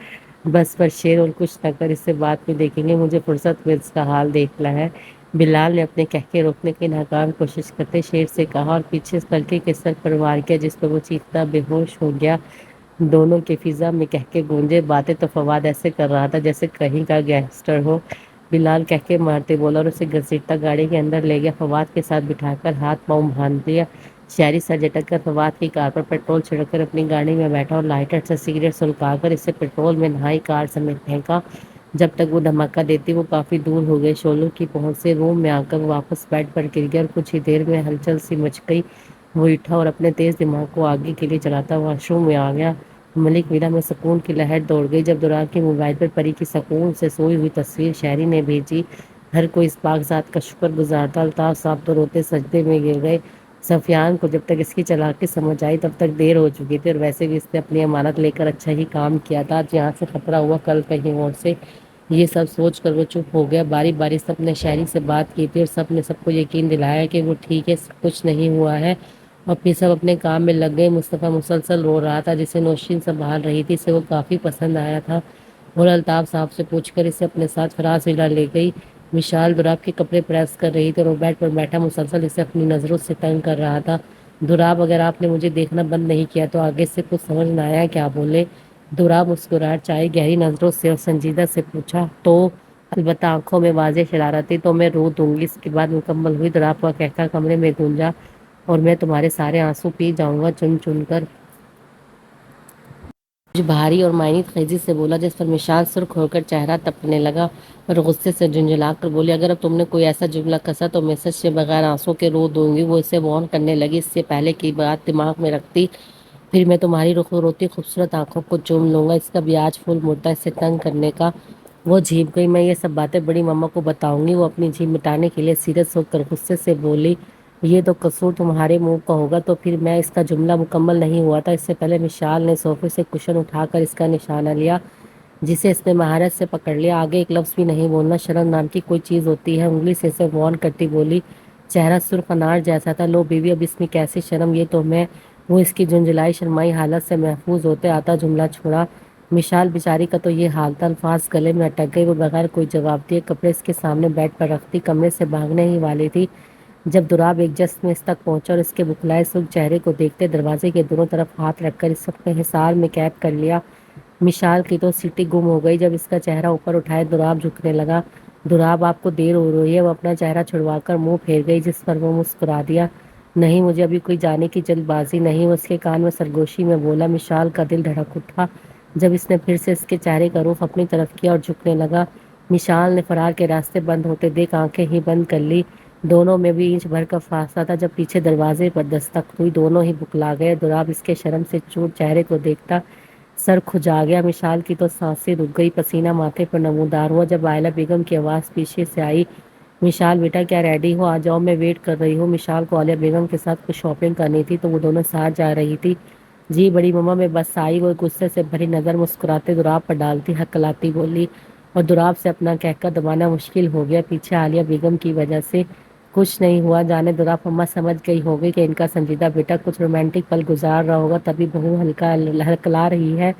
بس پر شیر اور کچھ نہ کر، اس سے بعد میں دیکھیں گے، مجھے فرصت میں اس کا حال دیکھنا ہے۔ بلال نے اپنے کہکے روکنے کی ناکام کوشش کرتے شیر سے کہا اور پیچھے اس لڑکے کے سر پر وار کیا جس پر وہ چیختا بے ہوش ہو گیا۔ دونوں کے فضا میں کہکے گونجے، باتیں تو فواد ایسے کر رہا تھا جیسے کہیں کا گینگسٹر ہو۔ بلال کہکے مارتے بولا اور اسے گھسیٹتا گاڑی کے اندر لے گیا، فواد کے ساتھ بٹھا کر ہاتھ پاؤں باندھ دیا۔ شہری سر جھٹک کر فواد کی کار پر پیٹرول چھڑک کر اپنی گاڑی میں بیٹھا اور لائٹر سے سگریٹ سلگا کر اسے پیٹرول میں نہائی کار سمیت پھینکا۔ جب تک وہ دھماکہ دیتی وہ کافی دور ہو گئے، شعلوں کی پہنچ سے۔ روم میں آ کر وہ واپس بیڈ پر گر گیا اور کچھ ہی دیر میں ہلچل سی مچ گئی۔ وہ اٹھا اور اپنے تیز دماغ کو آگے کے لیے چلاتا واش روم میں آ گیا۔ ملک ویلا میں سکون کی لہر دوڑ گئی جب دوران کی موبائل پر پری کی سکون سے سوئی ہوئی تصویر شہری نے بھیجی۔ ہر کوئی اس پاک ذات کا شکر گزار تھا۔ الطاف صاحب تو روتے سجدے میں گر گئے۔ سفیان کو جب تک اس کی چالاکی سمجھ آئی تب تک دیر ہو چکی تھی، اور ویسے بھی اس نے اپنی امانت لے کر اچھا ہی کام کیا تھا۔ آج یہاں سے خطرہ ہوا، کل کہیں اور سے۔ یہ سب سوچ کر وہ چپ ہو گیا۔ باری باری سب نے شہری سے بات کی تھی اور سب نے سب کو یقین دلایا کہ وہ ٹھیک ہے، کچھ نہیں ہوا ہے، اور پھر سب اپنے کام میں لگ گئے۔ مصطفیٰ مسلسل رو رہا تھا، جسے نوشین سنبھال رہی تھی، اسے وہ کافی پسند آیا تھا اور الطاف صاحب سے پوچھ کر اسے اپنے ساتھ فراز ولا لے گئی۔ وشال دراب کے کپڑے پریس کر رہی تھی اور وہ بیڈ پر بیٹھا مسلسل اسے اپنی نظروں سے تنگ کر رہا تھا۔ دراب، اگر آپ نے مجھے دیکھنا بند نہیں کیا تو آگے سے کچھ سمجھ نہ آیا کیا بولے؟ دراب مسکراہٹ چاہے گہری نظروں سے اور سنجیدہ سے پوچھا تو البتہ آنکھوں میں واضح شرارت تھی، تو میں رو دوں گی۔ اس کے بعد مکمل ہوئی دراب کا کہتا کمرے میں گونجا اور میں تمہارے سارے آنسو پی جاؤں گا چن چن کر۔ کچھ بھاری اور معنی خیزی سے بولا، جس پر مشال سرخ ہو کر چہرہ تپنے لگا اور غصے سے جھنجھلا کر بولی، اگر اب تم نے کوئی ایسا جملہ کسا تو میں سچ سے بغیر آنسوں کے رو دوں گی۔ وہ اسے وارن کرنے لگی، اس سے پہلے کی بات دماغ میں رکھتی پھر میں تمہاری رخ روتی خوبصورت آنکھوں کو چوم لوں گا۔ اس کا بھی آج پھول مڑتا اسے تنگ کرنے کا۔ وہ جھیپ گئی، میں یہ سب باتیں بڑی مما کو بتاؤں گی۔ وہ اپنی جھیپ مٹانے کے لیے سیریس ہو کر غصے سے بولی، یہ تو قصور تمہارے منہ کا ہوگا۔ تو پھر میں اس کا جملہ مکمل نہیں ہوا تھا، اس سے پہلے مشال نے صوفے سے کشن اٹھا کر اس کا نشانہ لیا، جسے اس نے مہارت سے پکڑ لیا۔ آگے ایک لفظ بھی نہیں بولنا، شرم نام کی کوئی چیز ہوتی ہے؟ انگلی سے اسے وارن کرتی بولی۔ چہرہ سرخ انار جیسا تھا۔ لو بیوی، اب اس میں کیسی شرم؟ یہ تو میں… وہ اس کی جھنجھلائی شرمائی حالت سے محفوظ ہوتے آتا جملہ چھوڑا۔ مشال بیچاری کا تو یہ حال تھا، الفاظ گلے میں اٹک گئے۔ وہ بغیر کوئی جواب دیے کپڑے اس کے سامنے بیڈ پر رکھتی کمرے سے بھاگنے ہی والی تھی، جب دراب ایک جست میں اس تک پہنچا اور اس کے بکھلائے سرخ چہرے کو دیکھتے دروازے کے دونوں طرف ہاتھ رکھ کر اس اپنے حصار میں قید کر لیا۔ مشال کی تو سیٹی گم ہو گئی جب اس کا چہرہ اوپر اٹھائے دراب جھکنے لگا۔ دراب، آپ کو دیر ہو رہی ہے۔ وہ اپنا چہرہ چھڑوا کر منہ پھیر گئی، جس پر وہ مسکرا دیا۔ نہیں، مجھے ابھی کوئی جانے کی جلد بازی نہیں۔ وہ اس کے کان میں سرگوشی میں بولا۔ مشال کا دل دھڑک اٹھا جب اس نے پھر سے اس کے چہرے کا رخ اپنی طرف کیا اور جھکنے لگا۔ مشال نے فرار کے راستے بند ہوتے دیکھ آنکھیں ہی بند کر لی۔ دونوں میں بھی انچ بھر کا فاصلہ تھا۔ جب پیچھے دروازے پر دستک ہوئی دونوں ہی بکلا گئے۔ دراب اس کے شرم سے چور چہرے کو دیکھتا سر کھجا گیا۔ مشال کی تو سانسیں رک گئی، پسینہ ماتھے پر نمودار ہوا جب آئلہ بیگم کی آواز پیچھے سے آئی، مشال بیٹا کیا ریڈی ہو؟ آ جاؤ، میں ویٹ کر رہی ہوں۔ مشال کو عالیہ بیگم کے ساتھ کچھ شاپنگ کرنی تھی تو وہ دونوں ساتھ جا رہی تھی۔ جی بڑی مما، میں بس آئی۔ وہ غصے سے بھری نظر مسکراتے دراب پر ڈالتی ہکلاتی بولی، اور دراب سے اپنا کہکا دبانا مشکل ہو گیا، پیچھے عالیہ بیگم کی وجہ سے۔ کچھ نہیں ہوا، جانے دراب مما سمجھ گئی ہوگی کہ ان کا سنجیدہ بیٹا کچھ رومانٹک پل گزار رہا ہوگا، تبھی بہو ہلکا ہلکلا رہی ہے۔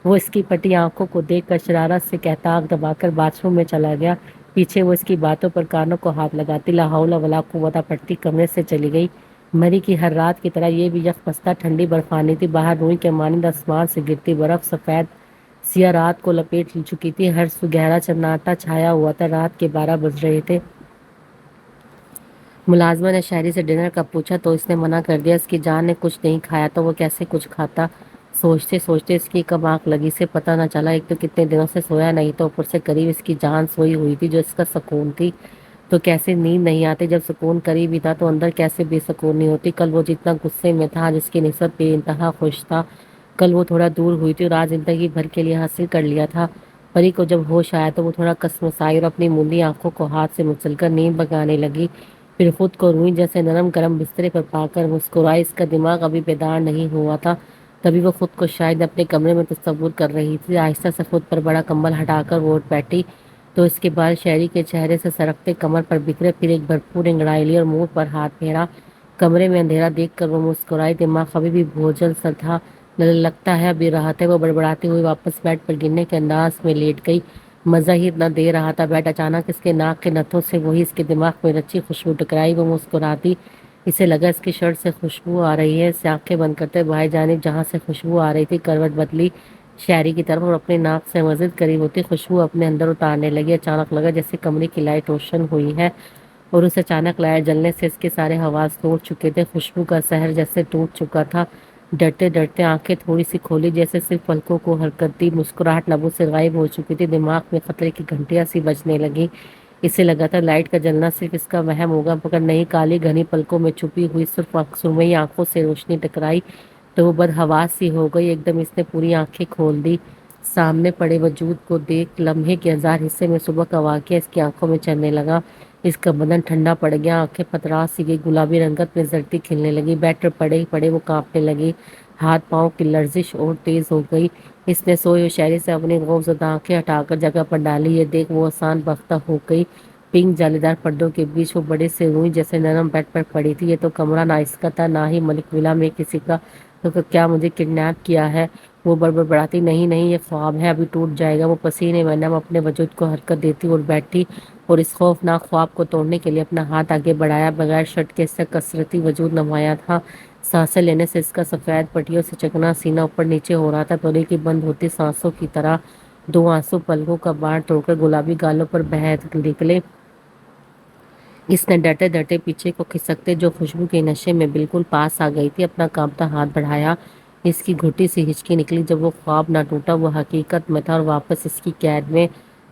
وہ اس کی پٹی آنکھوں کو دیکھ کر شرارت سے کہتا آنکھ دبا کر باتھ روم میں چلا گیا۔ پیچھے وہ اس کی باتوں پر کانوں کو ہاتھ لگاتی لا حول ولا قوت پڑھتی کمرے سے چلی گئی۔ مری کی ہر رات کی طرح یہ بھی یکپستہ ٹھنڈی برفانی تھی۔ باہر روئی کے مانند آسمان سے گرتی برف سفید سیاہ رات کو لپیٹ چکی تھی۔ ہر سو گہرا سناٹا چھایا ہوا تھا۔ رات کے 12 بج رہے تھے۔ ملازمہ نے شہری سے ڈنر کا پوچھا تو اس نے منع کر دیا۔ اس کی جان نے کچھ نہیں کھایا تو وہ کیسے کچھ کھاتا؟ سوچتے سوچتے اس کی کب آنکھ لگی سے پتہ نہ چلا۔ ایک تو کتنے دنوں سے سویا نہیں تھا، اوپر سے قریب اس کی جان سوئی ہوئی تھی جو اس کا سکون تھی، تو کیسے نیند نہیں آتی؟ جب سکون قریب ہی تھا تو اندر کیسے بے سکونی ہوتی؟ کل وہ جتنا غصے میں تھا آج اس کی نسبت بے انتہا خوش تھا۔ کل وہ تھوڑا دور ہوئی تھی اور آج زندگی بھر کے لیے حاصل کر لیا تھا۔ پری کو جب ہوش آیا تو وہ تھوڑا کسمسائی اور اپنی موندی آنکھوں کو ہاتھ سے مچل کر نیند بگانے لگی، پھر خود کو روئی جیسے نرم گرم بسترے پر پا کر مسکرائی۔ اس کا دماغ ابھی بیدار نہیں ہوا تھا، تبھی وہ خود کو شاید اپنے کمرے میں تصور کر رہی تھی۔ آہستہ سے خود پر بڑا کمبل ہٹا کر وہ اٹھ بیٹھی تو اس کے بال شہری کے چہرے سے سرکتے کمر پر بکھرے، پھر ایک بھرپور انگڑائی لی اور منہ پر ہاتھ پھیرا۔ کمرے میں اندھیرا دیکھ کر وہ مسکرائی، دماغ ابھی بھی بوجھل سا تھا، لگتا ہے ابھی راحت ہے۔ وہ بڑبڑاتی ہوئی واپس بیڈ پر گرنے کے انداز میں لیٹ گئی۔ مزہ ہی اتنا دے رہا تھا بیڈ، اچانک اس کے ناک کے نتھوں سے وہی اس کے دماغ میں رچی خوشبو ٹکرائی۔ وہ مسکراتی، اسے لگا اس کی شرٹ سے خوشبو آ رہی ہے۔ اسے آنکھیں بند کرتے بائیں جانب جہاں سے خوشبو آ رہی تھی کروٹ بدلی شہری کی طرف اور اپنے ناک سے مزید قریب ہوتی خوشبو اپنے اندر اتارنے لگی۔ اچانک لگا جیسے کمرے کی لائٹ روشن ہوئی ہے اور اس اچانک لائٹ جلنے سے اس کے سارے حواس ٹوٹ چکے تھے۔ خوشبو کا سحر جیسے ٹوٹ چکا تھا۔ ڈرتے ڈرتے آنکھیں تھوڑی سی کھولی، جیسے صرف پلکوں کو حرکت دی۔ مسکراہٹ لبوں سے غائب ہو چکی تھی، دماغ میں خطرے کی گھنٹیاں سی بجنے لگی۔ اسے لگا تھا لائٹ کا جلنا صرف اس کا وہم ہوگا، مگر نہیں، کالی گھنی پلکوں میں چھپی ہوئی سرخ سرمئی آنکھوں سے روشنی ٹکرائی تو وہ بدحواس سی ہو گئی۔ ایک دم اس نے پوری آنکھیں کھول دی، سامنے پڑے وجود کو دیکھ۔ لمحے کے ہزار حصے میں صبح کا واقعہ اس کی آنکھوں میں چلنے لگا۔ اس کا بدن ٹھنڈا پڑ گیا، آنکھیں پتراس سی گئی، گلابی رنگت میں زردی کھلنے لگی۔ بیڈ پر پڑے ہی پڑے وہ کانپنے لگی، ہاتھ پاؤں کی لرزش اور تیز ہو گئی۔ اس نے سوئی ہوئی شہری سے اپنی خوفزدہ آنکھیں ہٹا کر جگہ پر ڈالی۔ یہ دیکھ وہ آسان بختہ ہو گئی۔ پنک جالیدار پردوں کے بیچ وہ بڑے سے روئی جیسے نرم بیڈ پر پڑی تھی۔ یہ تو کمرہ نہ اس کا تھا، نہ ہی ملک ولا میں کسی کا۔ تو کیا مجھے کڈنیپ کیا ہے؟ وہ بڑبڑاتی۔ نہیں نہیں، یہ خواب ہے، ابھی ٹوٹ جائے گا۔ وہ پسینے میں نم اپنے وجود کو حرکت دیتی اور بیٹھی اور اس خوفناک خواب کو توڑنے کے لیے اپنا ہاتھ آگے بڑھایا۔ بغیر شرٹ کے اس کا کثرتی وجود نمایاں تھا۔ سانسیں لینے سے اس کا سفید پٹیوں سے چکنا سینہ اوپر نیچے ہو رہا تھا۔ تھوڑی کی بند ہوتی سانسوں کی طرح دو آنسو پلکوں کا باڑ توڑ کر گلابی گالوں پر بہہ نکلے۔ اس نے ڈرتے ڈرتے پیچھے کو کھسکتے جو خوشبو کے نشے میں بالکل پاس آ گئی تھی اپنا کانپتا ہاتھ بڑھایا۔ اس کی گھٹی سی ہچکی نکلی جب وہ خواب نہ ٹوٹا، وہ حقیقت میں تھا اور واپس اس کی قید میں۔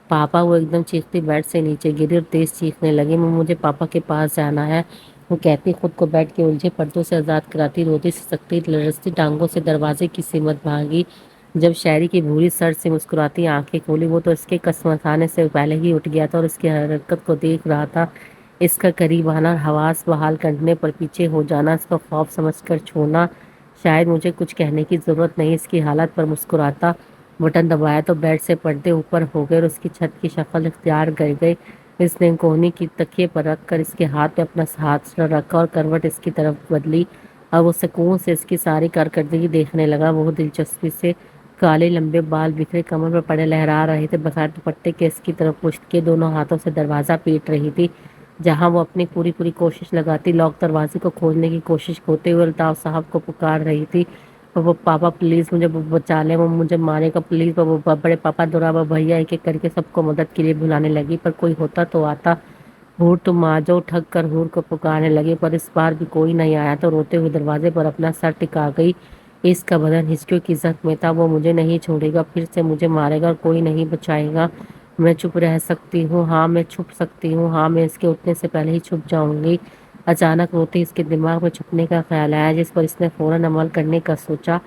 پاپا! وہ ایک دم چیختی بیڈ سے نیچے گری اور تیز چیخنے لگی۔ مجھے پاپا کے پاس جانا ہے، وہ کہتی خود کو بیڈ کے الجھے پردوں سے آزاد کراتی، روتی سسکتی لرزتی ٹانگوں سے دروازے کی سمت بھاگی۔ جب شہری کی بھوری سر سے مسکراتی آنکھیں کھولی، وہ تو اس کے کسمسانے سے پہلے ہی اٹھ گیا تھا اور اس کی حرکت کو دیکھ رہا تھا۔ اس کا قریب آنا اور حواس بحال کرنے پر پیچھے ہو جانا اس کا خوف سمجھ کر چھوڑنا۔ شاید مجھے کچھ کہنے کی ضرورت نہیں، اس کی حالت پر مسکراتا۔ بٹن دبایا تو بیڈ سے پردے اوپر ہو گئے اور اس کی چھت کی شکل اختیار کر گئی۔ اس نے کوہنی کی تکیے پر رکھ کر اس کے ہاتھ پہ اپنا ہاتھ رکھا اور کروٹ اس کی طرف بدلی۔ اب وہ سکون سے اس کی ساری کارکردگی دیکھنے لگا، بہت دلچسپی سے۔ کالے لمبے بال بکھرے کمر پر پڑے لہرا رہے تھے، بغیر دوپٹے کے اس کی طرف پشت کے دونوں ہاتھوں سے دروازہ پیٹ رہی تھی۔ جہاں وہ اپنی پوری کوشش لگاتی لاک دروازے کو کھولنے کی کوشش ہوتے ہوئے الطاف صاحب کو پکار رہی تھی۔ وہ پاپا پلیز مجھے بچا لیں، وہ مجھے مارے گا پلیز۔ وہ بڑے پاپا دورا بھیا ایک ایک کر کے سب کو مدد کے لیے بلانے لگی، پر کوئی ہوتا تو آتا۔ ہور تم آ جاؤ، ٹھگ کر ہور کو پکارنے لگی، پر اس بار بھی کوئی نہیں آیا تو روتے ہوئے دروازے پر اپنا سر ٹکا گئی۔ اس کا بدن ہچکیوں کی زخم میں تھا، وہ مجھے نہیں چھوڑے گا، پھر سے مجھے مارے گا اور کوئی نہیں بچائے گا۔ میں چپ رہ سکتی ہوں، ہاں میں چھپ سکتی ہوں، ہاں میں اس کے اٹھنے سے پہلے ہی چھپ جاؤں گی۔ اچانک روتے اس کے دماغ میں چھپنے کا خیال آیا، جس پر اس نے فوراً عمل کرنے کا سوچا۔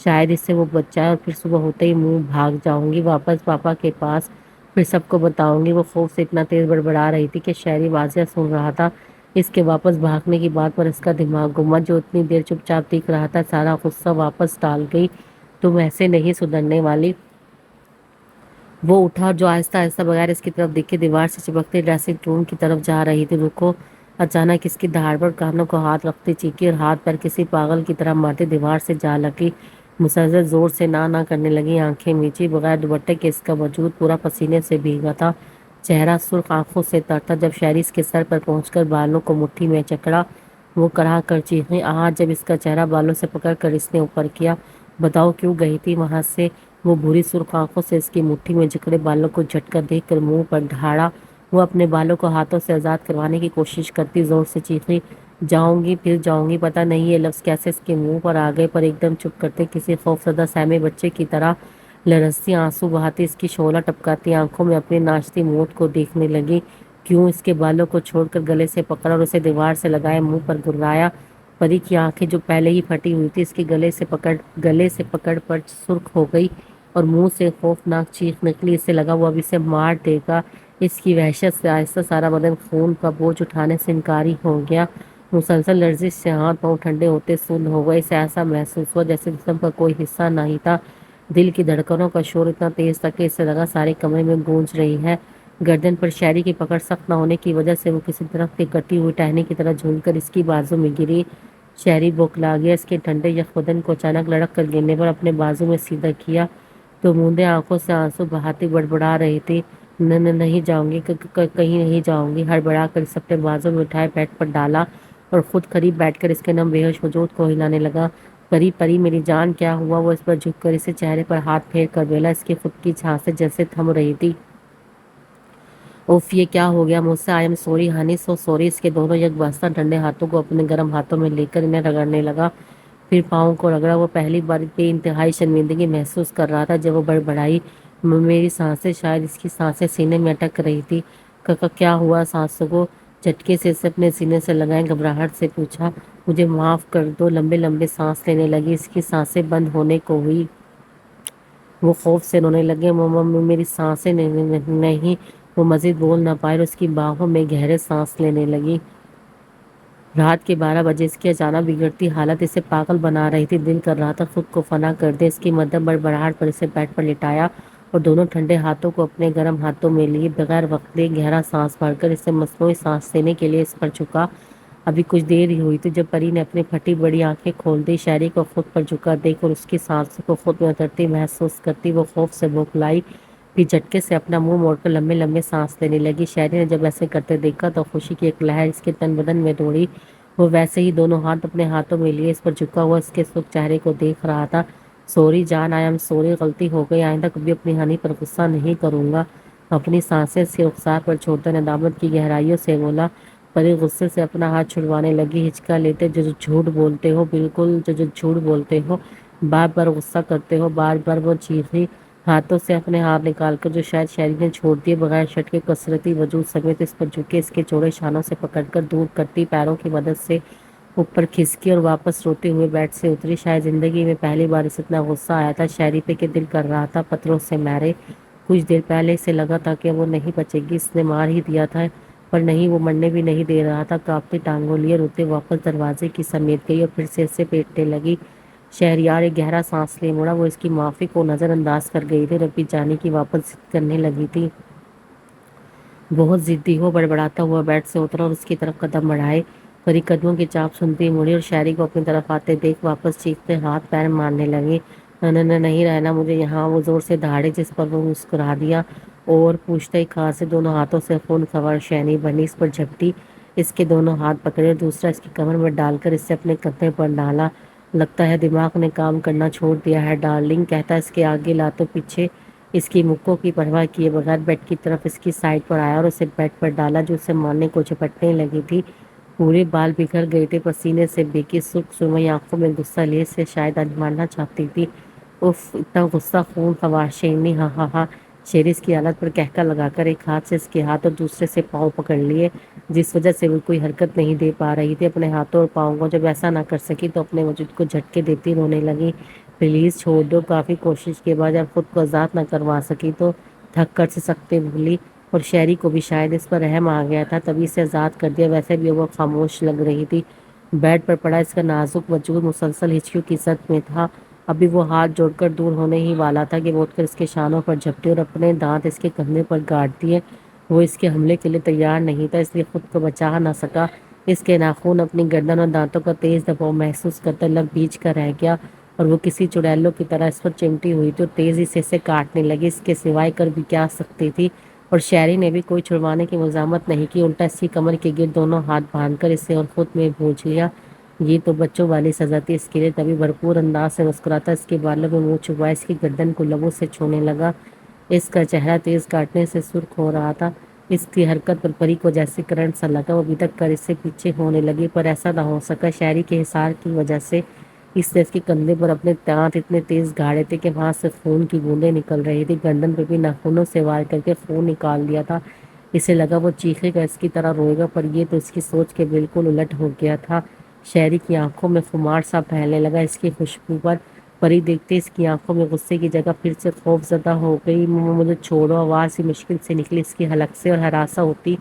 شاید اس سے وہ بچ جائے اور پھر صبح ہوتے ہی منہ بھاگ جاؤں گی واپس پاپا کے پاس، پھر سب کو بتاؤں گی۔ وہ خوف سے اتنا تیز بڑبڑا رہی تھی کہ شہری واضح سن رہا تھا۔ اس کے واپس بھاگنے کی بات پر اس کا دماغ گما، جو اتنی دیر چپ چاپ دیکھ رہا تھا سارا غصہ واپس ڈال گئی۔ تم ایسے نہیں سدھرنے والی۔ وہ اٹھا اور جو آہستہ آہستہ بغیر اس کی طرف دیکھے دیوار سے چپکتے ڈریسنگ روم کی طرف جا رہی تھی۔ رکو! اچانک اس کی دھاڑ پر کانوں کو ہاتھ رکھتی چیخی اور ہاتھ پیر کسی پاگل کی طرح مارتی دیوار سے جا لگی۔ مسلسل زور سے نہ کرنے لگی، آنکھیں میچی۔ بغیر دوپٹے کے اس کا وجود پورا پسینے سے بھیگا تھا، چہرہ سرخ، آنکھوں سے تر تھا۔ جب شہری اس کے سر پر پہنچ کر بالوں کو مٹھی میں جکڑا، وہ کڑا کر چیخی۔ آج جب اس کا چہرہ بالوں سے پکڑ کر اس نے اوپر کیا، بتاؤ کیوں گئی تھی وہاں سے؟ وہ بھوری سرخ آنکھوں سے اس کی مٹھی میں جکڑے بالوں کو جھٹکا دیکھ کر منہ پر ڈھاڑا۔ وہ اپنے بالوں کو ہاتھوں سے آزاد کروانے کی کوشش کرتی زور سے چیخی، جاؤں گی پھر جاؤں گی۔ پتہ نہیں یہ لفظ کیسے اس کے منہ پر آ گئے، پر ایک دم چپ کرتے کسی خوفزدہ سہمے بچے کی طرح لرزتی آنسو بہاتی اس کی شعلہ ٹپکاتی آنکھوں میں اپنی ناچتی موت کو دیکھنے لگی۔ کیوں؟ اس کے بالوں کو چھوڑ کر گلے سے پکڑا اور اسے دیوار سے لگائے منہ پر گرایا۔ پری کی آنکھیں جو پہلے ہی پھٹی ہوئی تھی اس کے گلے سے پکڑ پر سرخ ہو گئی اور منہ سے خوفناک چیخ نکلی۔ اسے لگا وہ اب اسے مار دے گا۔ اس کی وحشت سے آہستہ سارا بدن خون کا بوجھ اٹھانے سے انکاری ہو گیا۔ مسلسل لرزش سے ہاتھ پاؤں ٹھنڈے ہوتے سن ہو گئے۔ اسے ایسا محسوس ہوا جیسے جسم کا کوئی حصہ نہیں تھا۔ دل کی دھڑکنوں کا شور اتنا تیز تھا کہ اسے لگا سارے کمرے میں گونج رہی ہے۔ گردن پر شہری کی پکڑ سخت نہ ہونے کی وجہ سے وہ کسی درخت کی کٹی ہوئی ٹہنی کی طرح جھول کر اس کی بازو میں گری۔ شہری بوکھلا گیا، اس کے ٹھنڈے یخ بدن کو اچانک لڑک کر گرنے پر اپنے بازو میں سیدھا کیا تو موندے آنکھوں سے آنسو بہاتی بڑبڑا رہی تھی، نہیں جاؤں گی، کہیں نہیں جاؤں گی۔ ہڑبڑا کر اسے اپنے بازو میں اٹھائے بیڈ پر ڈالا اور خود قریب بیٹھ کر اس کے نم بے ہوش وجود کو ہلانے لگا۔ پری پری میری جان کیا ہوا؟ وہ اس پر جھک کر اسے چہرے پر ہاتھ پھیر کر بولا، اس کی خود کی جھانسیں جیسے تھم رہی تھی۔ اف یہ کیا ہو گیا مجھ سے؟ I am sorry honey, so sorry. اس کے دونوں یکبستہ ٹھنڈے ہاتھوں کو اپنے گرم ہاتھوں میں لے کر انہیں رگڑنے لگا، پھر پاؤں کو رگڑا۔ وہ پہلی بار بے انتہائی شرمندگی محسوس کر رہا تھا جب وہ بڑبڑائی، میری سانسیں۔ شاید اس کی سانسیں سینے میں اٹک رہی تھی۔ کیا ہوا سانسوں کو؟ جھٹکے سے اسے اپنے سینے سے لگائے گھبراہٹ سے پوچھا۔ مجھے معاف کر دو۔ لمبے لمبے سانس لینے لگی، اس کی سانسیں بند ہونے کو ہوئی۔ وہ خوف سے رونے لگے، میری سانسیں نہیں۔ وہ مزید بول نہ پائے اور اس کی باہوں میں گہرے سانس لینے لگی۔ رات کے 12 بجے اس کی اچانک بگڑتی حالت اسے پاگل بنا رہی تھی۔ دل کر رہا تھا خود کو فنا کر دے۔ اس کی مدھم بڑبڑاہٹ پر اسے بیڈ پر لٹایا اور دونوں ٹھنڈے ہاتھوں کو اپنے گرم ہاتھوں میں لیے بغیر وقت لے گہرا سانس بھر کر اسے مصنوعی سانس لینے کے لیے اس پر جھکا۔ ابھی کچھ دیر ہی ہوئی تھی جب پری نے اپنی پھٹی بڑی آنکھیں کھول دی۔ شہری کو خود پر جھکا دیکھ اور اس کی سانسوں کو خود میں اترتی محسوس کرتی وہ خوف سے بوکھلائی، پھر جھٹکے سے اپنا منہ موڑ کر لمبے لمبے سانس لینے لگی۔ شہری نے جب ایسے کرتے دیکھا تو خوشی کی ایک لہر اس کے تن بدن میں دوڑی۔ وہ ویسے ہی دونوں ہاتھ اپنے ہاتھوں میں لیے اس پر جھکا ہوا اس کے سرخ چہرے کو دیکھ رہا تھا۔ سوری جان، آئی ایم سوری، غلطی ہو گئی، آئندہ کبھی اپنی ہنی پر غصہ نہیں کروں گا۔ اپنی سانسیں اس کے رخسار پر چھوڑتا ندامت کی گہرائیوں سے بولا۔ پری غصے سے اپنا ہاتھ چھڑوانے لگی، ہچکا لیتے، جو جھوٹ بولتے ہو، بالکل جو جھوٹ بولتے ہو، بار بار غصہ کرتے ہو، بار بار وہ چیخی، ہاتھوں سے اپنے ہاتھ نکال کر جو شاید شہری نے چھوڑ دیے، بغیر شرٹ کے کثرتی وجود سمیت اس پر جھکے اس کے چوڑے شانوں سے پکڑ کر دور کرتی پیروں کی مدد سے اوپر کھسکی اور واپس روتے ہوئے بیڈ سے اتری۔ شاید زندگی میں پہلی بار اسے اتنا غصہ آیا تھا شہری پہ کہ دل کر رہا تھا پتھروں سے مارے۔ کچھ دیر پہلے اسے لگا تھا کہ وہ نہیں بچے گی، اس نے مار ہی دیا تھا، پر نہیں، وہ مرنے بھی نہیں دے رہا تھا۔ کانپتی ٹانگوں لیے روتے واپس دروازے کی سمیٹ گئی اور پھر سے اسے پیٹنے لگی۔ شہریار ایک گہرا سانس لے مڑا، وہ اس کی معافی کو نظر انداز کر گئی تھی اور ابھی جانے کی واپس ضد کرنے لگی تھی۔ بہت ضدی ہو، بڑبڑاتا ہوا بیڈ سے اترا اور اس کی طرف قدم بڑھائے۔ پری قدموں کی چاپ سنتی مڑی اور شہری کو اپنی طرف آتے دیکھ واپس چیختے ہاتھ پیر مارنے لگی۔ نہیں رہنا مجھے یہاں، وہ زور سے دہاڑے، جس پر وہ مسکرا دیا اور پوچھتے ہی کہاں سے دونوں ہاتھوں سے خون خوار شہنی بنی اس پر جھپٹی، اس کے دونوں ہاتھ پکڑے اور دوسرا اس کی کمر میں ڈال کر اسے اپنے کندھے پر ڈالا۔ لگتا ہے دماغ نے کام کرنا چھوڑ دیا ہے ڈارلنگ، کہتا اس کے آگے لاتوں پیچھے اس کی مکوں کی پرواہ کیے بغیر بیڈ کی طرف اس کی سائڈ پر آیا اور اسے بیڈ پر ڈالا جو اسے مارنے کو جھپٹنے لگی تھی۔ پورے بال بکھر گئے تھے پسینے سے بھیگی، سرخ سرمئی آنکھوں میں غصہ لیے سے شاید آج مارنا چاہتی تھی۔ اف، اتنا غصہ، خون خوار شیرنی، ہاں ہاں ہاں۔ شیری اس کی حالت پر کہکا لگا کر ایک ہاتھ سے اس کے ہاتھ اور دوسرے سے پاؤں پکڑ لیے، جس وجہ سے وہ کوئی حرکت نہیں دے پا رہی تھی اپنے ہاتھوں اور پاؤں کو۔ جب ایسا نہ کر سکی تو اپنے وجود کو جھٹکے دیتی رونے لگی۔ پلیز چھوڑ دو، کافی کوشش کے بعد جب خود کو آزاد نہ کروا سکی تو تھک کر سسکتے بولی، اور شہری کو بھی شاید اس پر رحم آ گیا تھا تبھی اسے آزاد کر دیا۔ ویسے بھی وہ خاموش لگ رہی تھی۔ بیڈ پر پڑا اس کا نازک وجود مسلسل ہچکیوں کی زد میں تھا۔ ابھی وہ ہاتھ جوڑ کر دور ہونے ہی والا تھا کہ وہ اٹھ کر اس کے شانوں پر جھپٹی اور اپنے دانت اس کے کندھے پر گاڑ دیے۔ وہ اس کے حملے کے لیے تیار نہیں تھا، اس لیے خود کو بچا نہ سکا۔ اس کے ناخن اپنی گردن اور دانتوں کا تیز دباؤ محسوس کرتا لب بیچ کر رہ گیا اور وہ کسی چڑیلوں کی طرح اس پر چمٹی ہوئی تھی اور تیزی سے اسے کاٹنے لگی۔ اس کے سوائے کر بھی کیا سکتی تھی؟ اور شہری نے بھی کوئی چھڑوانے کی مزاحمت نہیں کی، الٹا اس کی کمر کے گرد دونوں ہاتھ باندھ کر اسے اور خود میں بھونج لیا۔ یہ تو بچوں والی سزا تھی اس کے لیے، تبھی بھرپور انداز سے مسکراتا اس کے بالوں میں منہ چھپائے اس کی گردن کو لبوں سے چھونے لگا۔ اس کا چہرہ تیز کاٹنے سے سرخ ہو رہا تھا۔ اس کی حرکت پر پری کو جیسے کرنٹ سا لگا، وہ بدک کر اس سے پیچھے ہونے لگی، پر ایسا نہ ہو سکا۔ شہری کے حصار کی وجہ سے اس نے اس کے کندھے پر اپنے دانت اتنے تیز گاڑے تھے کہ وہاں سے خون کی بوندیں نکل رہی تھی۔ گردن پہ بھی ناخنوں سے وار کر کے خون نکال دیا تھا۔ اسے لگا وہ چیخے گا، اس کی طرح روئے گا، پر یہ تو اس کی سوچ کے بالکل الٹ ہو گیا تھا۔ شہری کی آنکھوں میں خمار سا پھیلنے لگا اس کی خوشبو پر۔ پری دیکھتے اس کی آنکھوں میں غصے کی جگہ پھر سے خوف زدہ ہو گئی۔ مجھے چھوڑو، آواز ہی مشکل سے نکلی اس کی حلق سے اور ہراساں ہوتی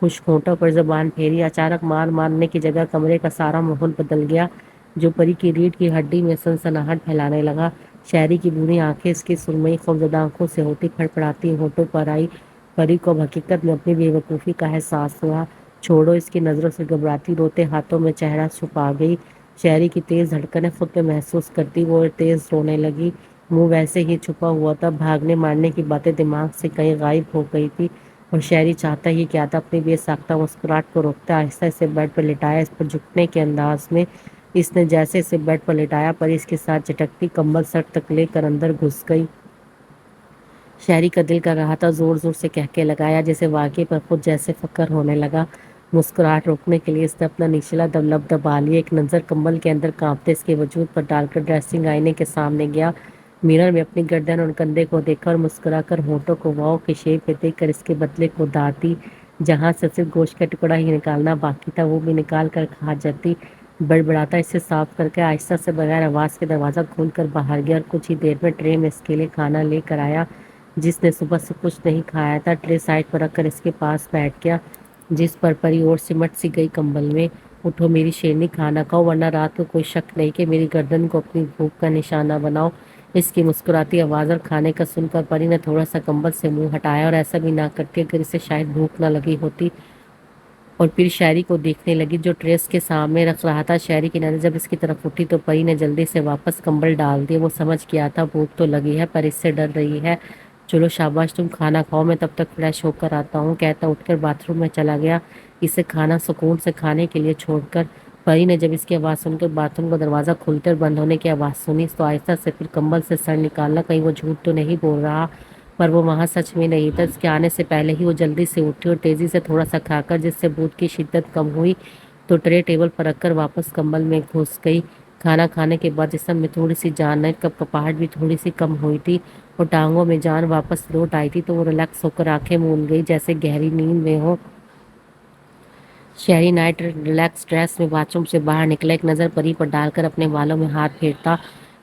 خشک ہونٹوں پر زبان پھیری۔ اچانک مار مارنے کی جگہ کمرے کا سارا ماحول بدل گیا جو پری کی ریڑھ کی ہڈی میں سنسناہٹ پھیلانے لگا۔ شہری کی بھونی آنکھیں اس کی سرمئی خوفزدہ آنکھوں سے ہوتی پھڑپڑاتی ہونٹوں پر آئی۔ پری کو اب حقیقت میں اپنی بے وقوفی کا احساس ہوا۔ چھوڑو، اس کی نظروں سے گھبراتی روتے ہاتھوں میں چہرہ چھپا گئی۔ شہری کی تیز دھڑکنیں خود پہ محسوس کرتی وہ اور تیز رونے لگی۔ منہ ویسے ہی چھپا ہوا تھا، بھاگنے مارنے کی باتیں دماغ سے کہیں غائب ہو گئی تھی، اور شہری چاہتا ہی کیا تھا؟ اپنی بے ساختہ مسکراہٹ کو روکتے آہستہ اسے بیڈ پر لٹایا، اس پر جھکنے کے انداز میں۔ اس نے جیسے اسے بیڈ پر لٹایا پری اس کے ساتھ جھٹکتی کمبل سر تک لے کر اندر گھس گئی۔ شہری کا دل کر رہا تھا زور زور سے کہکے لگایا، جیسے واقعے پر خود جیسے فخر ہونے لگا۔ مسکراہٹ روکنے کے لیے اس نے اپنا نچلا لب دبا لیا، ایک نظر کمبل کے اندر کانپتے اس کے وجود پر ڈال کر ڈریسنگ آئینے کے سامنے گیا۔ مرر میں اپنی گردن اور کندھے کو دیکھا اور مسکرا کر ہونٹوں کو واؤ کے شیپ میں دیکھ کر اس کے بدلے کو داد دی۔ جہاں سے صرف گوشت کا ٹکڑا ہی نکالنا باقی تھا وہ بھی نکال کر کھا جاتی۔ بڑبڑاتا اسے صاف کر کے آہستہ سے بغیر آواز کے دروازہ کھول کر باہر گیا اور کچھ ہی دیر میں ٹرے میں اس کے لیے کھانا لے کر آیا جس نے صبح سے کچھ نہیں کھایا تھا۔ ٹرے سائڈ پر رکھ کر اس کے پاس بیٹھ گیا، جس پر پری اور سمٹ سی گئی کمبل میں۔ اٹھو میری شیرنی، کھانا کھاؤ ورنہ رات کو کوئی شک نہیں کہ میری گردن کو اپنی بھوک کا نشانہ بناؤ۔ اس کی مسکراتی آواز اور کھانے کا سن کر پری نے تھوڑا سا کمبل سے منہ ہٹایا اور ایسا بھی نہ کرتی اگر اسے شاید بھوک نہ لگی ہوتی، اور پھر شہری کو دیکھنے لگی جو ٹریس کے سامنے رکھ رہا تھا۔ شہری کی نظر جب اس کی طرف اٹھی تو پری نے جلدی سے واپس کمبل ڈال دیا۔ وہ سمجھ گیا تھا بھوک تو لگی ہے پر اس سے ڈر رہی ہے۔ چلو شاباش، تم کھانا کھاؤ، میں تب تک فریش ہو کر آتا ہوں، کہتا اٹھ کر باتھ روم میں چلا گیا اسے کھانا سکون سے کھانے کے لیے چھوڑ کر۔ پری نے جب اس کی آواز سن کر باتھ روم کا دروازہ کھلتے اور بند ہونے کی آواز سنی تو آہستہ سے پھر کمبل سے سر نکالنا، کہیں وہ جھوٹ تو نہیں بول رہا۔ پر وہ وہاں سچ میں نہیں تھا۔ اس کے آنے سے پہلے ہی وہ جلدی سے اٹھی اور تیزی سے تھوڑا سا کھا کر، جس سے بھوک کی شدت کم ہوئی، تو ٹرے ٹیبل پر رکھ کر واپس کمبل میں گھس گئی۔ کھانا کھانے کے بعد جسم میں تھوڑی سی جان آئی، کپاہٹ بھی تھوڑی سی کم ہوئی تھی اور ٹانگوں میں جان واپس لوٹ آئی تھی، تو وہ ریلیکس ہو کر آنکھیں مون گئی جیسے گہری نیند میں ہو۔ شہری نائٹ ریلیکس ڈریس میں باتھ روم سے باہر نکلا، ایک نظر پری پر ڈال کر اپنے بالوں میں ہاتھ پھیرتا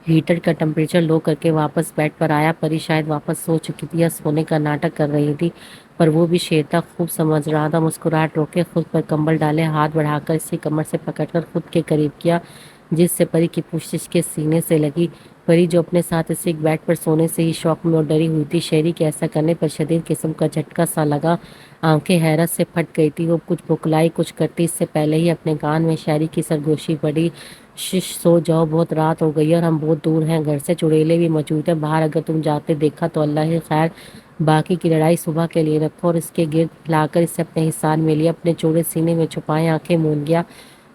ہیٹر کا ٹمپریچر لو کر کے واپس بیڈ پر آیا۔ پری شاید واپس سو چکی تھی یا سونے کا ناٹک کر رہی تھی، پر وہ بھی شیر تھا، خوب سمجھ رہا تھا۔ مسکراہٹ روکے خود پر کمبل ڈالے، ہاتھ بڑھا کر اس کی کمر سے پکڑ کر خود کے قریب کیا جس سے پری کی پوچھ اس کے سینے سے لگی۔ پری جو اپنے ساتھ اسے ایک بیڈ پر سونے سے ہی شوق میں اور ڈری ہوئی تھی، شہری کے ایسا کرنے پر شدید قسم کا جھٹکا سا لگا، آنکھیں حیرت سے پھٹ گئی تھی۔ وہ کچھ بکلائی کچھ کرتی اس سے پہلے ہی اپنے کان میں شہری کی سرگوشی پڑی، شش سو جاؤ، بہت رات ہو گئی ہے اور ہم بہت دور ہیں گھر سے، چڑیلے بھی موجود ہیں باہر، اگر تم جاتے دیکھا تو اللہ ہی خیر، باقی کی لڑائی صبح کے لیے رکھو۔ اور اس کے گرد لا کر اسے اپنے حصان میں لیا، اپنے چوڑے سینے میں چھپائے آنکھیں مون گیا،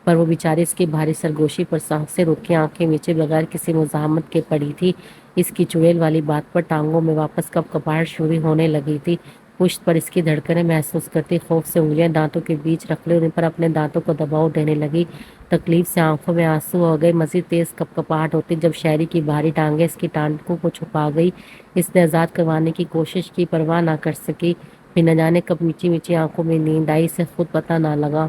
پر وہ بیچاری اس کی بھاری سرگوشی پر سانس سے روکے آنکھیں نیچے بغیر کسی مزاحمت کے پڑی تھی۔ اس کی چڑیل والی بات پر ٹانگوں میں واپس کپاہٹ شروع ہونے لگی تھی، پشت پر اس کی دھڑکنیں محسوس کرتی خوف سے انگلیاں دانتوں کے بیچ رکھ لی اور ان پر اپنے دانتوں کو دباؤ دینے لگی۔ تکلیف سے آنکھوں میں آنسو آ گئے، مزید تیز کپاہٹ ہوتی جب شہری کی بھاری ٹانگیں اس کی ٹانگوں کو چھپا گئی۔ اس نے آزاد کروانے کی کوشش کی، پرواہ نہ کر سکی، پھر نہ جانے کب میچی میچی آنکھوں میں نیند آئی، اسے خود پتہ نہ لگا۔